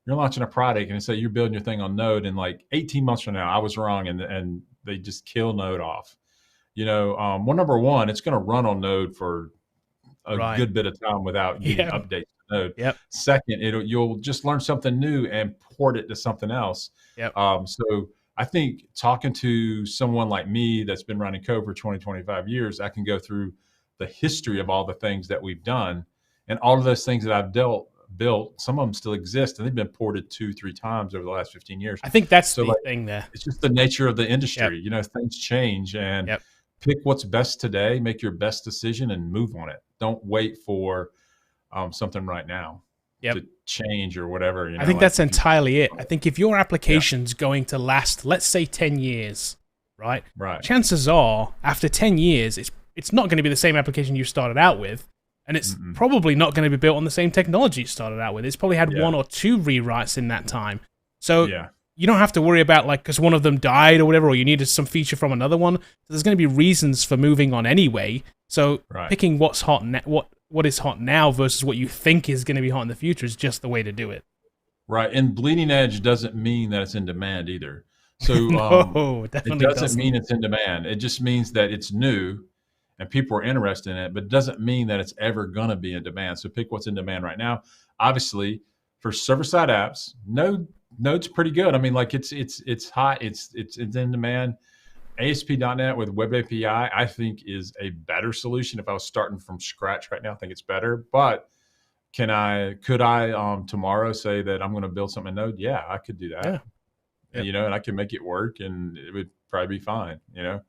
and say you're building your thing on Node, and like 18 months from now, I was wrong, and they just kill Node off. Well, number one, it's going to run on Node for a Right. good bit of time without getting Yeah. updates to Node. Yep. Second, you'll just learn something new and port it to something else. Yep. So I think talking to someone like me that's been running code for 20, 25 years, I can go through the history of all the things that we've done, and all of those things that I've built, some of them still exist, and they've been ported 2-3 times over the last 15 years. I think that's So the like, thing there. it's just the nature of the industry. Yep. You know, things change, and Yep. pick what's best today, make your best decision, and move on it. Don't wait for something right now to change or whatever. You know, I think like that's if you- entirely it. I think if your application's going to last, let's say 10 years, right? Right. Chances are, after 10 years, it's not going to be the same application you started out with, and it's probably not going to be built on the same technology you started out with. It's probably had 1 or 2 rewrites in that time. So you don't have to worry about, like, because one of them died or whatever, or you needed some feature from another one. So there's going to be reasons for moving on anyway. So picking what's hot, what is hot now versus what you think is going to be hot in the future is just the way to do it. Right. And bleeding edge doesn't mean that it's in demand either. So no, definitely it doesn't mean it's in demand. It just means that it's new and people are interested in it, but it doesn't mean that it's ever going to be in demand. So pick what's in demand right now. Obviously, for server-side apps, Node's pretty good. I mean, like it's hot. It's in demand. ASP.NET with Web API, I think, is a better solution. If I was starting from scratch right now, I think it's better. But could I tomorrow say that I'm going to build something in Node? Yeah, I could do that. Yeah. And, you know, and I can make it work, and it would probably be fine. You know,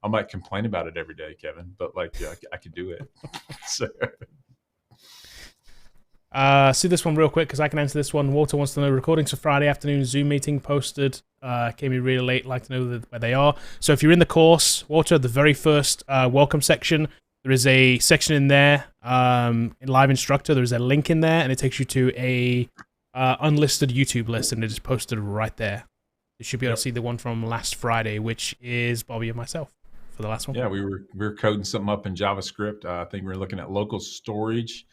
I might complain about it every day, Kevin, but like I could do it. So. See this one real quick because I can answer this one. Walter wants to know recordings for Friday afternoon Zoom meeting posted. Came in really late. Like to know where they are. So if you're in the course, Walter, the very first welcome section, there is a section in there. In Live Instructor, there is a link in there, and it takes you to a unlisted YouTube list, and it is posted right there. You should be able to see the one from last Friday, which is Bobby and myself for the last one. Yeah, we were coding something up in JavaScript. I think we were looking at local storage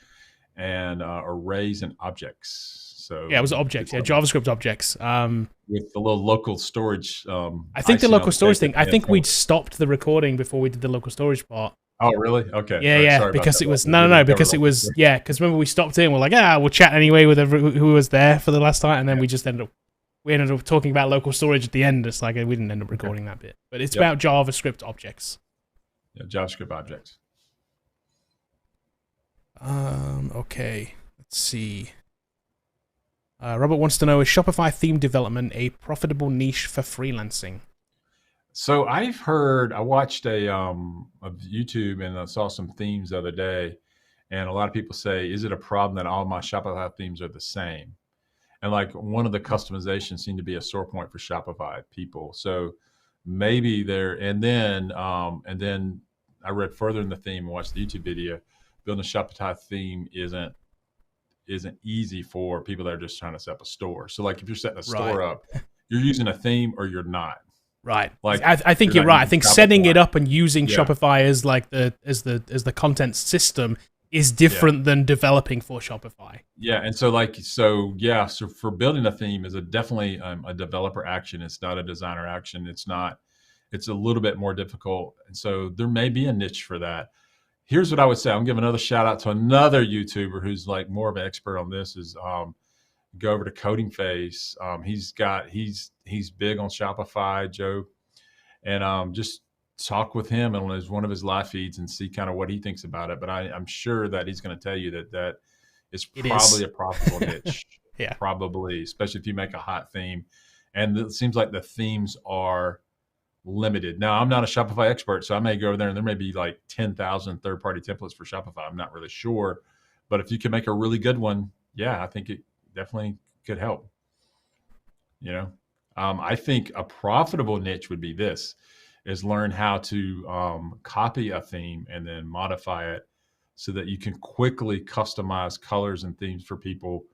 and arrays and objects. So yeah, it was objects. Yeah, JavaScript objects. With the little local storage. I think the local storage thing. I think we'd stopped the recording before we did the local storage part. Oh, really? Okay. Yeah, because it was because it was because remember we stopped it and we're like, we'll chat anyway with who was there for the last time, and then we ended up talking about local storage at the end. It's like we didn't end up recording that bit, but it's about JavaScript objects. Yeah, JavaScript objects. Okay, let's see. Robert wants to know, is Shopify theme development a profitable niche for freelancing? So I watched a YouTube and I saw some themes the other day, and a lot of people say, is it a problem that all my Shopify themes are the same? And like one of the customizations seemed to be a sore point for Shopify people. So maybe and then I read further in the theme and watched the YouTube video. Building a Shopify theme isn't easy for people that are just trying to set up a store. So like if you're setting a store up, you're using a theme or you're not. Right. Like I think you're right. I think setting it up and using Shopify as like the content system is different than developing for Shopify. Yeah, and so for building a theme is definitely a developer action. It's not a designer action. It's a little bit more difficult, and so there may be a niche for that. Here's what I would say. I'm giving another shout out to another YouTuber who's like more of an expert on this. Is go over to Coding Phase. He's big on Shopify, Joe, and just talk with him on one of his live feeds and see kind of what he thinks about it. But I'm sure that he's going to tell you that it's probably a profitable niche. Yeah, probably, especially if you make a hot theme. And it seems like the themes are limited. Now, I'm not a Shopify expert, so I may go over there and there may be like 10,000 third-party templates for Shopify. I'm not really sure. But if you can make a really good one, I think it definitely could help. You know, I think a profitable niche would be this, is learn how to copy a theme and then modify it so that you can quickly customize colors and themes for people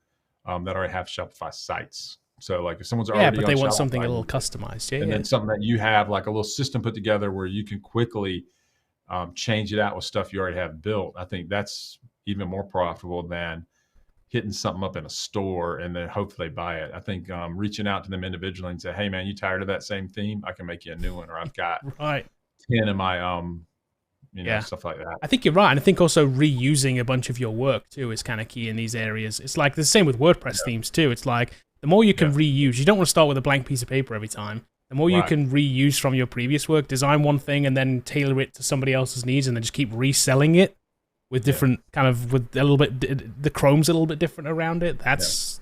that already have Shopify sites. So like if someone's already but they want Shopify, something a little customized, and then something that you have like a little system put together where you can quickly change it out with stuff you already have built. I think that's even more profitable than hitting something up in a store and then hopefully buy it. I think reaching out to them individually and say, hey man, you tired of that same theme? I can make you a new one, or I've got 10 of my stuff like that. I think you're right. And I think also reusing a bunch of your work too is kind of key in these areas. It's like the same with WordPress themes too. It's like the more you can reuse, you don't want to start with a blank piece of paper every time. The more you can reuse from your previous work, design one thing and then tailor it to somebody else's needs and then just keep reselling it with different kind of, with a little bit, the Chrome's a little bit different around it. That's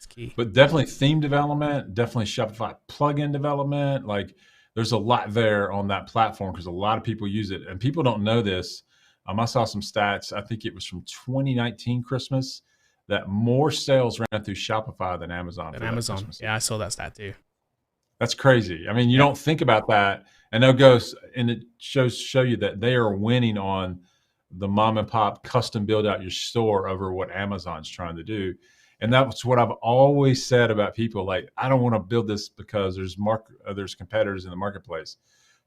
key. But definitely theme development, definitely Shopify plugin development. Like there's a lot there on that platform because a lot of people use it and people don't know this. I saw some stats. I think it was from 2019 Christmas that more sales ran through Shopify than Amazon. Yeah, I saw that stat too. That's crazy. I mean, you don't think about that, and they'll go and it show you that they are winning on the mom and pop custom build out your store over what Amazon's trying to do. And that's what I've always said about people. Like, I don't want to build this because there's competitors in the marketplace.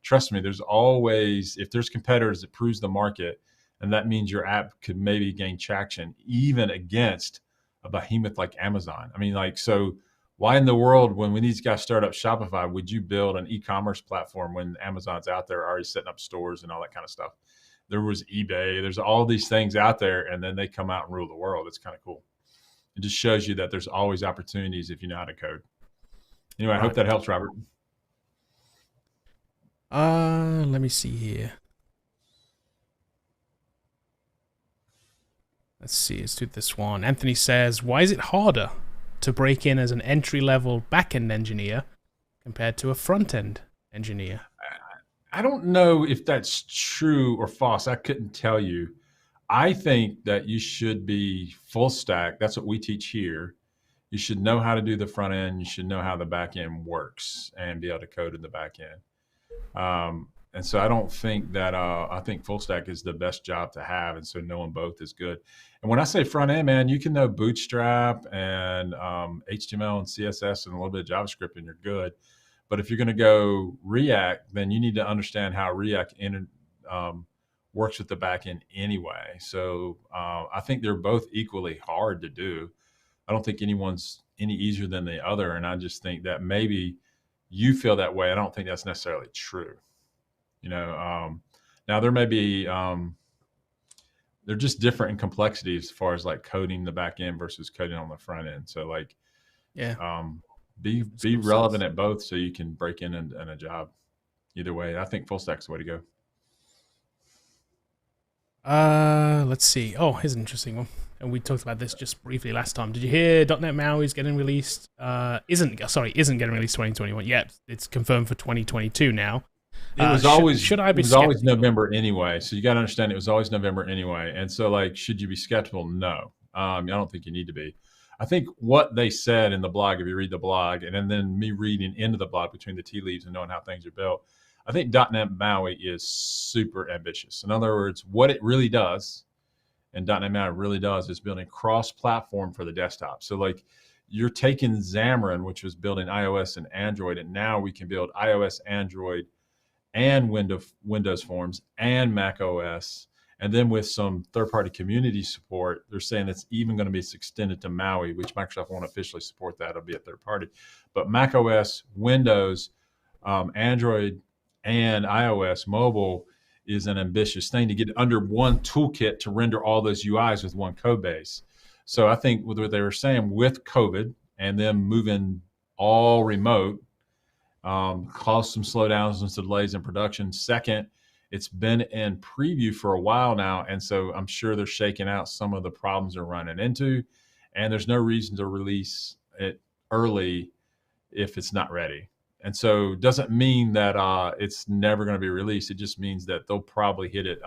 Trust me, there's always, if there's competitors, it proves the market, and that means your app could maybe gain traction even against a behemoth like Amazon. I mean, like, so why in the world, when these guys start up Shopify, would you build an e-commerce platform when Amazon's out there already setting up stores and all that kind of stuff? There was eBay, there's all these things out there, and then they come out and rule the world. It's kind of cool. It just shows you that there's always opportunities if you know how to code. Anyway, I hope that helps, Robert. Let me see here. Let's see, let's do this one. Anthony says, why is it harder to break in as an entry-level back-end engineer compared to a front-end engineer? I don't know if that's true or false. I couldn't tell you. I think that you should be full stack. That's what we teach here. You should know how to do the front end. You should know how the back end works and be able to code in the back end. And so I don't think that, I think full stack is the best job to have. And so knowing both is good. And when I say front end, man, you can know Bootstrap and HTML and CSS and a little bit of JavaScript and you're good. But if you're going to go React, then you need to understand how React works with the back end anyway. So I think they're both equally hard to do. I don't think anyone's any easier than the other. And I just think that maybe you feel that way. I don't think that's necessarily true. Now there may be, they're just different in complexity as far as like coding the back end versus coding on the front end. So like, be relevant at both so you can break in a job. Either way, I think full stack's the way to go. Let's see. Oh, here's an interesting one. And we talked about this just briefly last time. Did you hear .NET MAUI is getting released? Isn't getting released 2021 yet. It's confirmed for 2022 now. It was always always November anyway. So you got to understand it was always November anyway. And so like, should you be skeptical? No, I don't think you need to be. I think what they said in the blog, if you read the blog, and then me reading into the blog between the tea leaves and knowing how things are built, I think .NET MAUI is super ambitious. In other words, what it really does, and .NET MAUI really does, is building cross-platform for the desktop. So like you're taking Xamarin, which was building iOS and Android, and now we can build iOS, Android, and Windows Forms and Mac OS. And then with some third-party community support, they're saying it's even going to be extended to MAUI, which Microsoft won't officially support that. It'll be a third party. But Mac OS, Windows, Android, and iOS mobile is an ambitious thing to get under one toolkit to render all those UIs with one code base. So I think what they were saying with COVID and them moving all remote caused some slowdowns and some delays in production. Second, it's been in preview for a while now, and so I'm sure they're shaking out some of the problems they're running into, and there's no reason to release it early if it's not ready. And so it doesn't mean that it's never going to be released. It just means that they'll probably hit it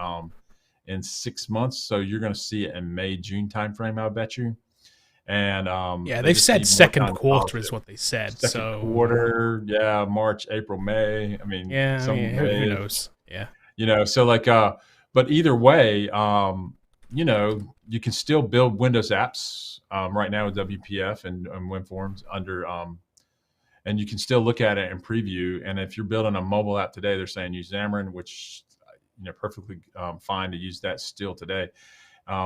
in 6 months. So you're going to see it in May, June timeframe, I bet you. And they've said second quarter is what they said. Second quarter, March, April, May. I mean, who knows? Yeah. So like, but either way, you can still build Windows apps right now with WPF and WinForms under, and you can still look at it and preview. And if you're building a mobile app today, they're saying use Xamarin, which perfectly fine to use that still today.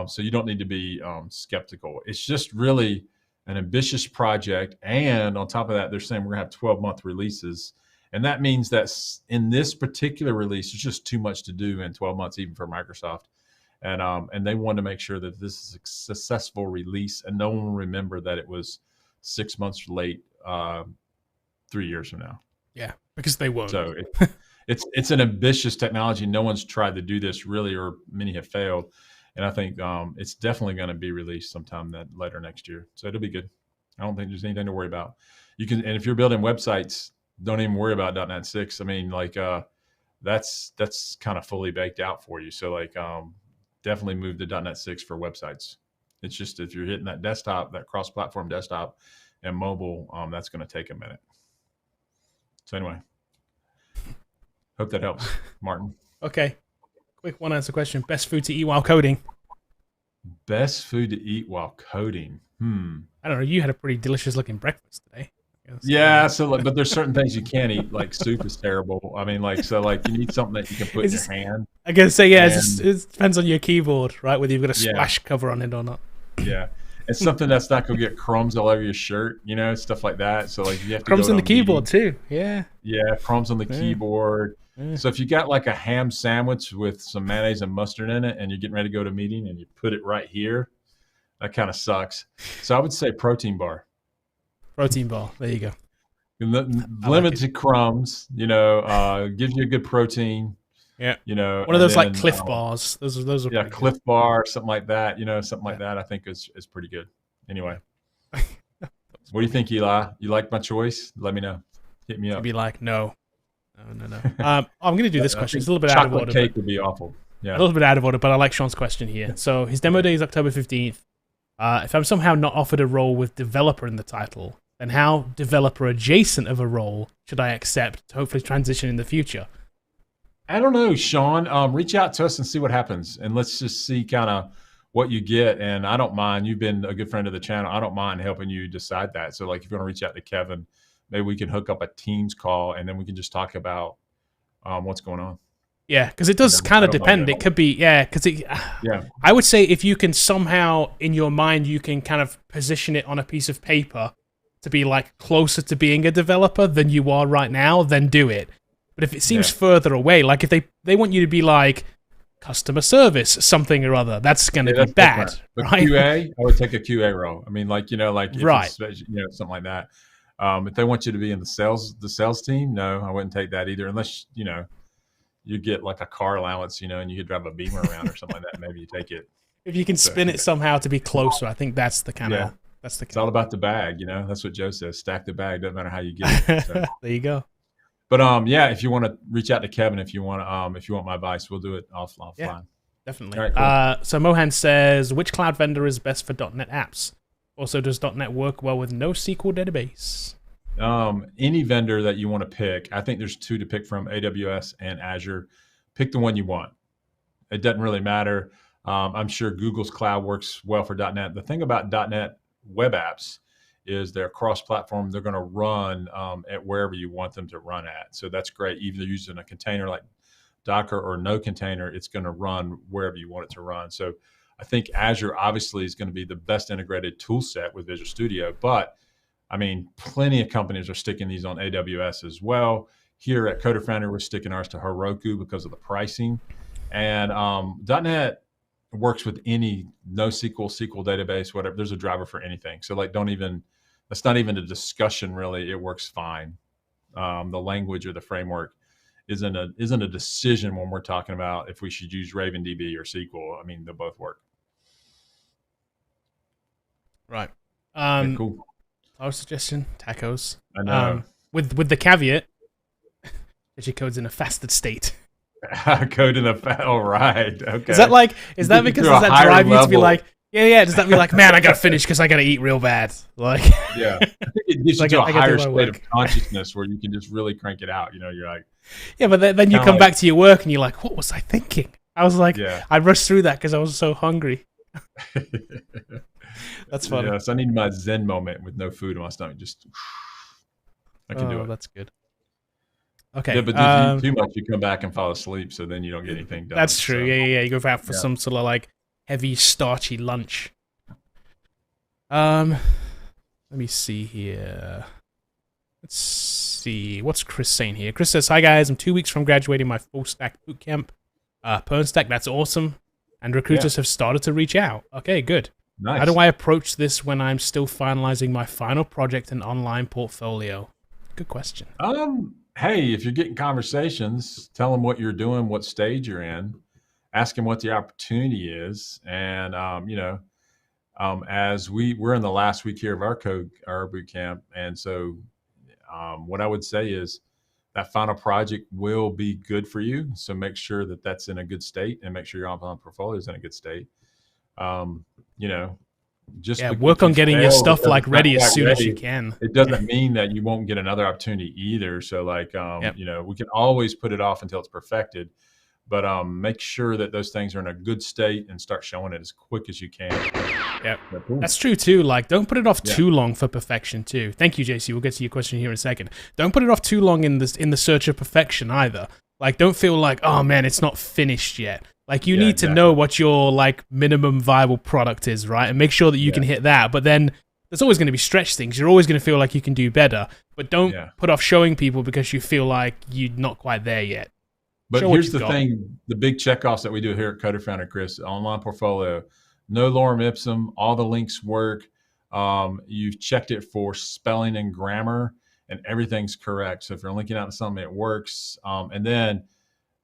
So you don't need to be skeptical. It's just really an ambitious project. And on top of that, they're saying we're going to have 12-month releases. And that means that in this particular release, there's just too much to do in 12 months, even for Microsoft. And they wanted to make sure that this is a successful release, and no one will remember that it was 6 months late 3 years from now. Yeah, because they won't. So it's an ambitious technology. No one's tried to do this really, or many have failed. And I think it's definitely going to be released sometime later next year. So it'll be good. I don't think there's anything to worry about. You can, and if you're building websites, don't even worry about .NET 6. I mean, like that's kind of fully baked out for you. So like definitely move to .NET 6 for websites. It's just if you're hitting that desktop, that cross-platform desktop and mobile, that's going to take a minute. So anyway, hope that helps, Martin. Okay. Quick one answer question. Best food to eat while coding? Best food to eat while coding? I don't know. You had a pretty delicious looking breakfast today. Yeah, so but there's certain things you can't eat. Like soup is terrible. I mean, like you need something that you can put in your hand. I guess say it depends on your keyboard, right? Whether you've got a splash cover on it or not. Yeah, it's something that's not gonna get crumbs all over your shirt, stuff like that. So like you have to crumbs on the keyboard too. Yeah, crumbs on the keyboard. So if you got like a ham sandwich with some mayonnaise and mustard in it, and you're getting ready to go to a meeting, and you put it right here, that kind of sucks. So I would say protein bar. Protein bar. There you go. Limited crumbs, gives you a good protein. Yeah. One of those like Cliff bars. Those are Cliff Bar, something like that. Something like that. I think is pretty good. Anyway, what do you think, Eli? You like my choice? Let me know. Hit me up. I'd be like, no. I'm going to do this question. It's a little bit out of order. Chocolate cake would be awful. Yeah. A little bit out of order, but I like Sean's question here. So his demo day is October 15th. If I'm somehow not offered a role with developer in the title, then how developer adjacent of a role should I accept to hopefully transition in the future? I don't know, Sean. Reach out to us and see what happens, and let's just see kind of what you get. And I don't mind. You've been a good friend of the channel. I don't mind helping you decide that. So like if you want to reach out to Kevin, maybe we can hook up a Teams call, and then we can just talk about what's going on. Yeah, because it does kind of depend. It could be, I would say if you can somehow, in your mind, you can kind of position it on a piece of paper to be like closer to being a developer than you are right now, then do it. But if it seems further away, like if they want you to be like customer service, something or other, that's going to be bad. But right? QA, I would take a QA role. I mean, right. Something like that. If they want you to be in the sales team, no, I wouldn't take that either, unless you get like a car allowance, and you could drive a Beamer around or something like that. Maybe you take it. If you can spin it somehow to be closer, I think that's the kind of It's all about the bag, That's what Joe says. Stack the bag. Doesn't matter how you get it. So. There you go. But if you want to reach out to Kevin, if you want my advice, we'll do it offline. Yeah, definitely. All right, cool. So Mohan says, which cloud vendor is best for .NET apps? Also, does .NET work well with NoSQL database? Any vendor that you want to pick. I think there's two to pick from: AWS and Azure. Pick the one you want. It doesn't really matter. I'm sure Google's cloud works well for .NET. The thing about .NET web apps is they're cross-platform. They're going to run at wherever you want them to run at. So that's great. Either using a container like Docker or no container, it's going to run wherever you want it to run. So I think Azure obviously is going to be the best integrated tool set with Visual Studio. But I mean, plenty of companies are sticking these on AWS as well. Here at Coder Foundry, we're sticking ours to Heroku because of the pricing. And .NET works with any NoSQL, SQL database, whatever. There's a driver for anything. So like, that's not even a discussion really. It works fine. The language or the framework isn't a decision when we're talking about if we should use RavenDB or SQL. I mean, they both work. Right. Cool. Our suggestion, tacos. I know. With the caveat that your code's in a fasted state. Code in a all right. Okay. Is that because does that drive you to be like, does that be like, man, I gotta finish because I gotta eat real bad? Like, yeah, I think it gives you to a higher state of consciousness where you can just really crank it out. You're like, yeah, but then you come back to your work and you're like, what was I thinking? I was like, I rushed through that because I was so hungry. That's funny. Yeah, so I need my Zen moment with no food in my stomach. Just I can do it. That's good. Okay. Yeah, but if you eat too much, you come back and fall asleep, so then you don't get anything done. That's true. So. Yeah. You go out for some sort of like heavy, starchy lunch. Let me see here. Let's see. What's Chris saying here? Chris says, "Hi guys, I'm 2 weeks from graduating my full stack bootcamp. Perm stack, that's awesome. And recruiters have started to reach out. Okay, good. How do Nice. I approach this when I'm still finalizing my final project and online portfolio?" Good question. Hey, if you're getting conversations, tell them what you're doing, what stage you're in, ask them what the opportunity is, and as we're in the last week here of our boot camp, and so what I would say is that final project will be good for you. So make sure that that's in a good state, and make sure your online portfolio is in a good state. Um, you know, just Yeah, work if on you getting your fail stuff because like it's not ready as quite soon as you ready, can. it doesn't mean that you won't get another opportunity either. So like, Yep. we can always put it off until it's perfected, but make sure that those things are in a good state and start showing it as quick as you can. Yep. Yeah, cool. That's true too. Like, don't put it off Yeah. too long for perfection too. Thank you, JC. We'll get to your question here in a second. Don't put it off too long in the search of perfection either. Like, don't feel like, oh man, it's not finished yet. Like, you Yeah, need to know what your like minimum viable product is, right? And make sure that you can hit that. But then there's always going to be stretch things. You're always going to feel like you can do better. But don't put off showing people because you feel like you're not quite there yet. But Show what here's you've the got. thing, the big checkoffs that we do here at Coder Founder, Chris, online portfolio, no lorem ipsum, all the links work. You've checked it for spelling and grammar, and everything's correct. So if you're linking out to something, it works. And then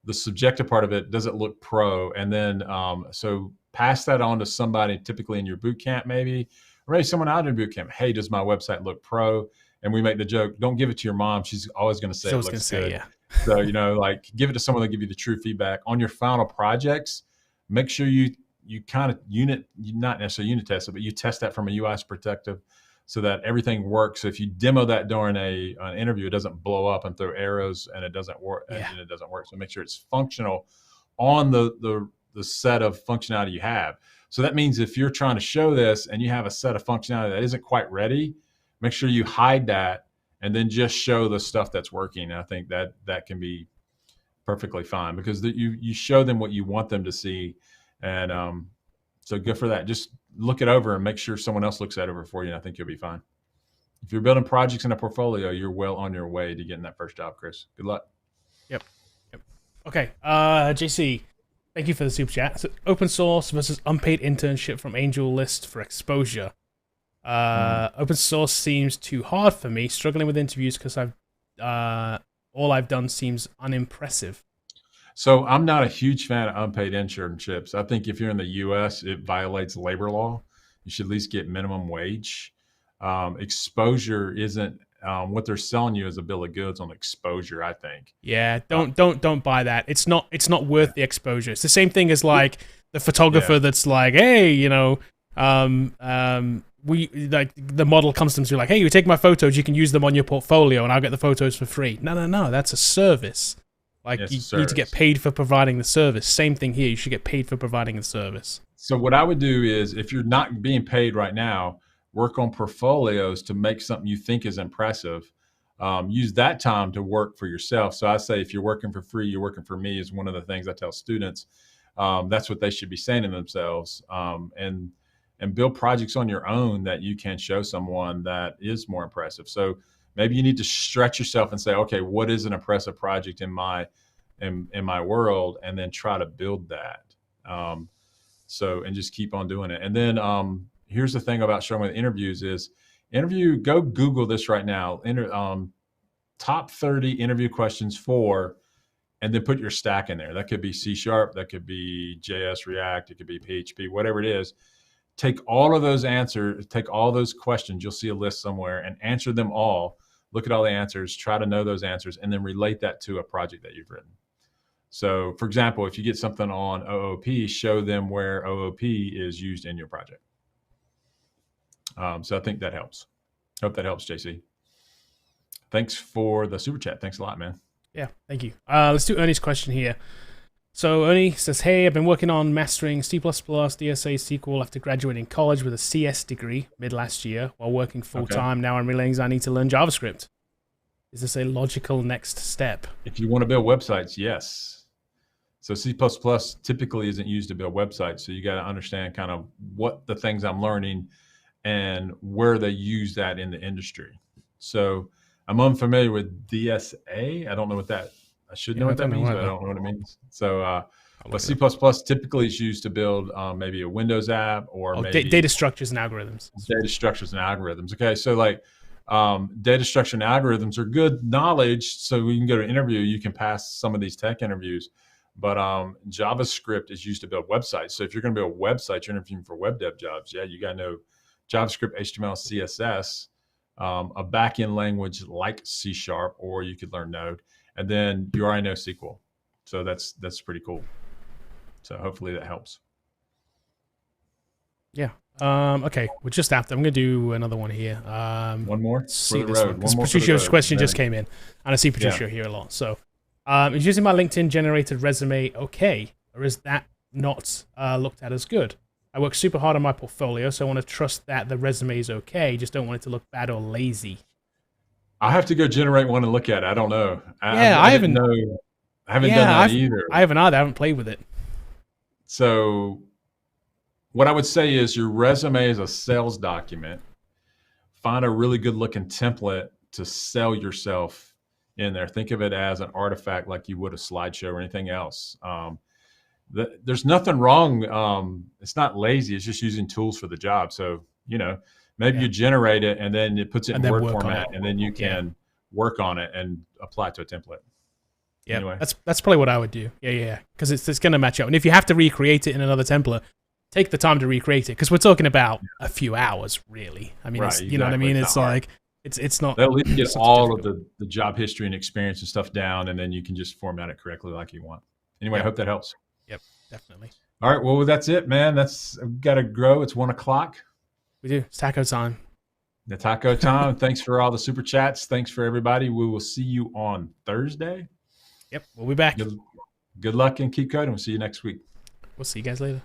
the subjective part of it, does it look pro? And then so pass that on to somebody, typically in your boot camp, maybe, or maybe someone out in boot camp. Hey, does my website look pro? And we make the joke, don't give it to your mom. She's always going to say She's it always going to looks say, good. yeah. So, like give it to someone that give you the true feedback on your final projects. Make sure you kind of not necessarily unit test it, but you test that from a UI perspective so that everything works. So if you demo that during an interview, it doesn't blow up and throw arrows and it doesn't work. Yeah. And it doesn't work. So make sure it's functional on the set of functionality you have. So that means if you're trying to show this and you have a set of functionality that isn't quite ready, make sure you hide that and then just show the stuff that's working. And I think that can be perfectly fine because you show them what you want them to see, and so good for that. Just look it over and make sure someone else looks at it over for you, and I think you'll be fine. If you're building projects in a portfolio, you're well on your way to getting that first job, Chris. Good luck. Yep. Okay, JC, thank you for the super chat. So, open source versus unpaid internship from Angel List for exposure. Open source seems too hard for me. Struggling with interviews because all I've done seems unimpressive. So I'm not a huge fan of unpaid internships. I think if you're in the U.S., it violates labor law. You should at least get minimum wage. Exposure isn't what they're selling you as a bill of goods on exposure, I think. Yeah, don't buy that. It's not worth the exposure. It's the same thing as like the photographer that's like, hey, we like the model comes to them to like, hey, you take my photos, you can use them on your portfolio, and I'll get the photos for free. No, that's a service. Like you need to get paid for providing the service. Same thing here. You should get paid for providing the service. So what I would do is, if you're not being paid right now, work on portfolios to make something you think is impressive. Use that time to work for yourself. So I say, if you're working for free, you're working for me is one of the things I tell students. That's what they should be saying to themselves. And build projects on your own that you can show someone that is more impressive. So maybe you need to stretch yourself and say, okay, what is an impressive project in my world, and then try to build that. And just keep on doing it. And then here's the thing about showing with interviews is go Google this right now. Top 30 interview questions for, and then put your stack in there. That could be C#, that could be JS, React, it could be PHP, whatever it is. Take all of those answers, take all those questions, you'll see a list somewhere, and answer them all. Look at all the answers, try to know those answers, and then relate that to a project that you've written. So, for example, if you get something on OOP, show them where OOP is used in your project. So I think that helps. Hope that helps, JC. Thanks for the super chat. Thanks a lot, man. Yeah, thank you. Let's do Ernie's question here. So Ernie says, hey, I've been working on mastering C++, DSA, SQL after graduating college with a CS degree mid last year while working full-time. Now I'm realizing I need to learn JavaScript. Is this a logical next step? If you want to build websites, yes. So C++ typically isn't used to build websites. So you got to understand kind of what the things I'm learning and where they use that in the industry. So I'm unfamiliar with DSA. I don't know what that. I should know what that means, but I don't know what it means. So, but C++ typically is used to build maybe a Windows app or maybe data structures and algorithms. Data structures and algorithms. Okay, so like data structure and algorithms are good knowledge. So when you can go to an interview, you can pass some of these tech interviews. But JavaScript is used to build websites. So if you're going to build a website, you're interviewing for web dev jobs. Yeah, you got to know JavaScript, HTML, CSS, a backend language like C#, or you could learn Node, and then you already know SQL. So that's pretty cool. So hopefully that helps. Yeah. Okay. We're just after. I'm going to do another one here. One more? See this one. Because Patricio's question just came in. And I see Patricio here a lot. So, is using my LinkedIn generated resume okay? Or is that not looked at as good? I work super hard on my portfolio, so I want to trust that the resume is okay. Just don't want it to look bad or lazy. I have to go generate one and look at it. I don't know. I haven't done that either. I haven't either. I haven't played with it. So what I would say is your resume is a sales document. Find a really good looking template to sell yourself in there. Think of it as an artifact like you would a slideshow or anything else. There's nothing wrong. It's not lazy. It's just using tools for the job. So, maybe you generate it and then it puts it in Word format and then you can work on it and apply it to a template. Yeah, anyway. That's probably what I would do. Yeah, because it's going to match up. And if you have to recreate it in another template, take the time to recreate it, because we're talking about a few hours, really. I mean, right, you know what I mean? It's like it's not. They'll at least get all of the job history and experience and stuff down, and then you can just format it correctly like you want. Anyway, I hope that helps. Yep, definitely. All right, well, that's it, man. We've got to grow. It's 1:00. We do. It's taco time. The taco time. Thanks for all the super chats. Thanks for everybody. We will see you on Thursday. Yep, we'll be back. Good luck and keep coding. We'll see you next week. We'll see you guys later.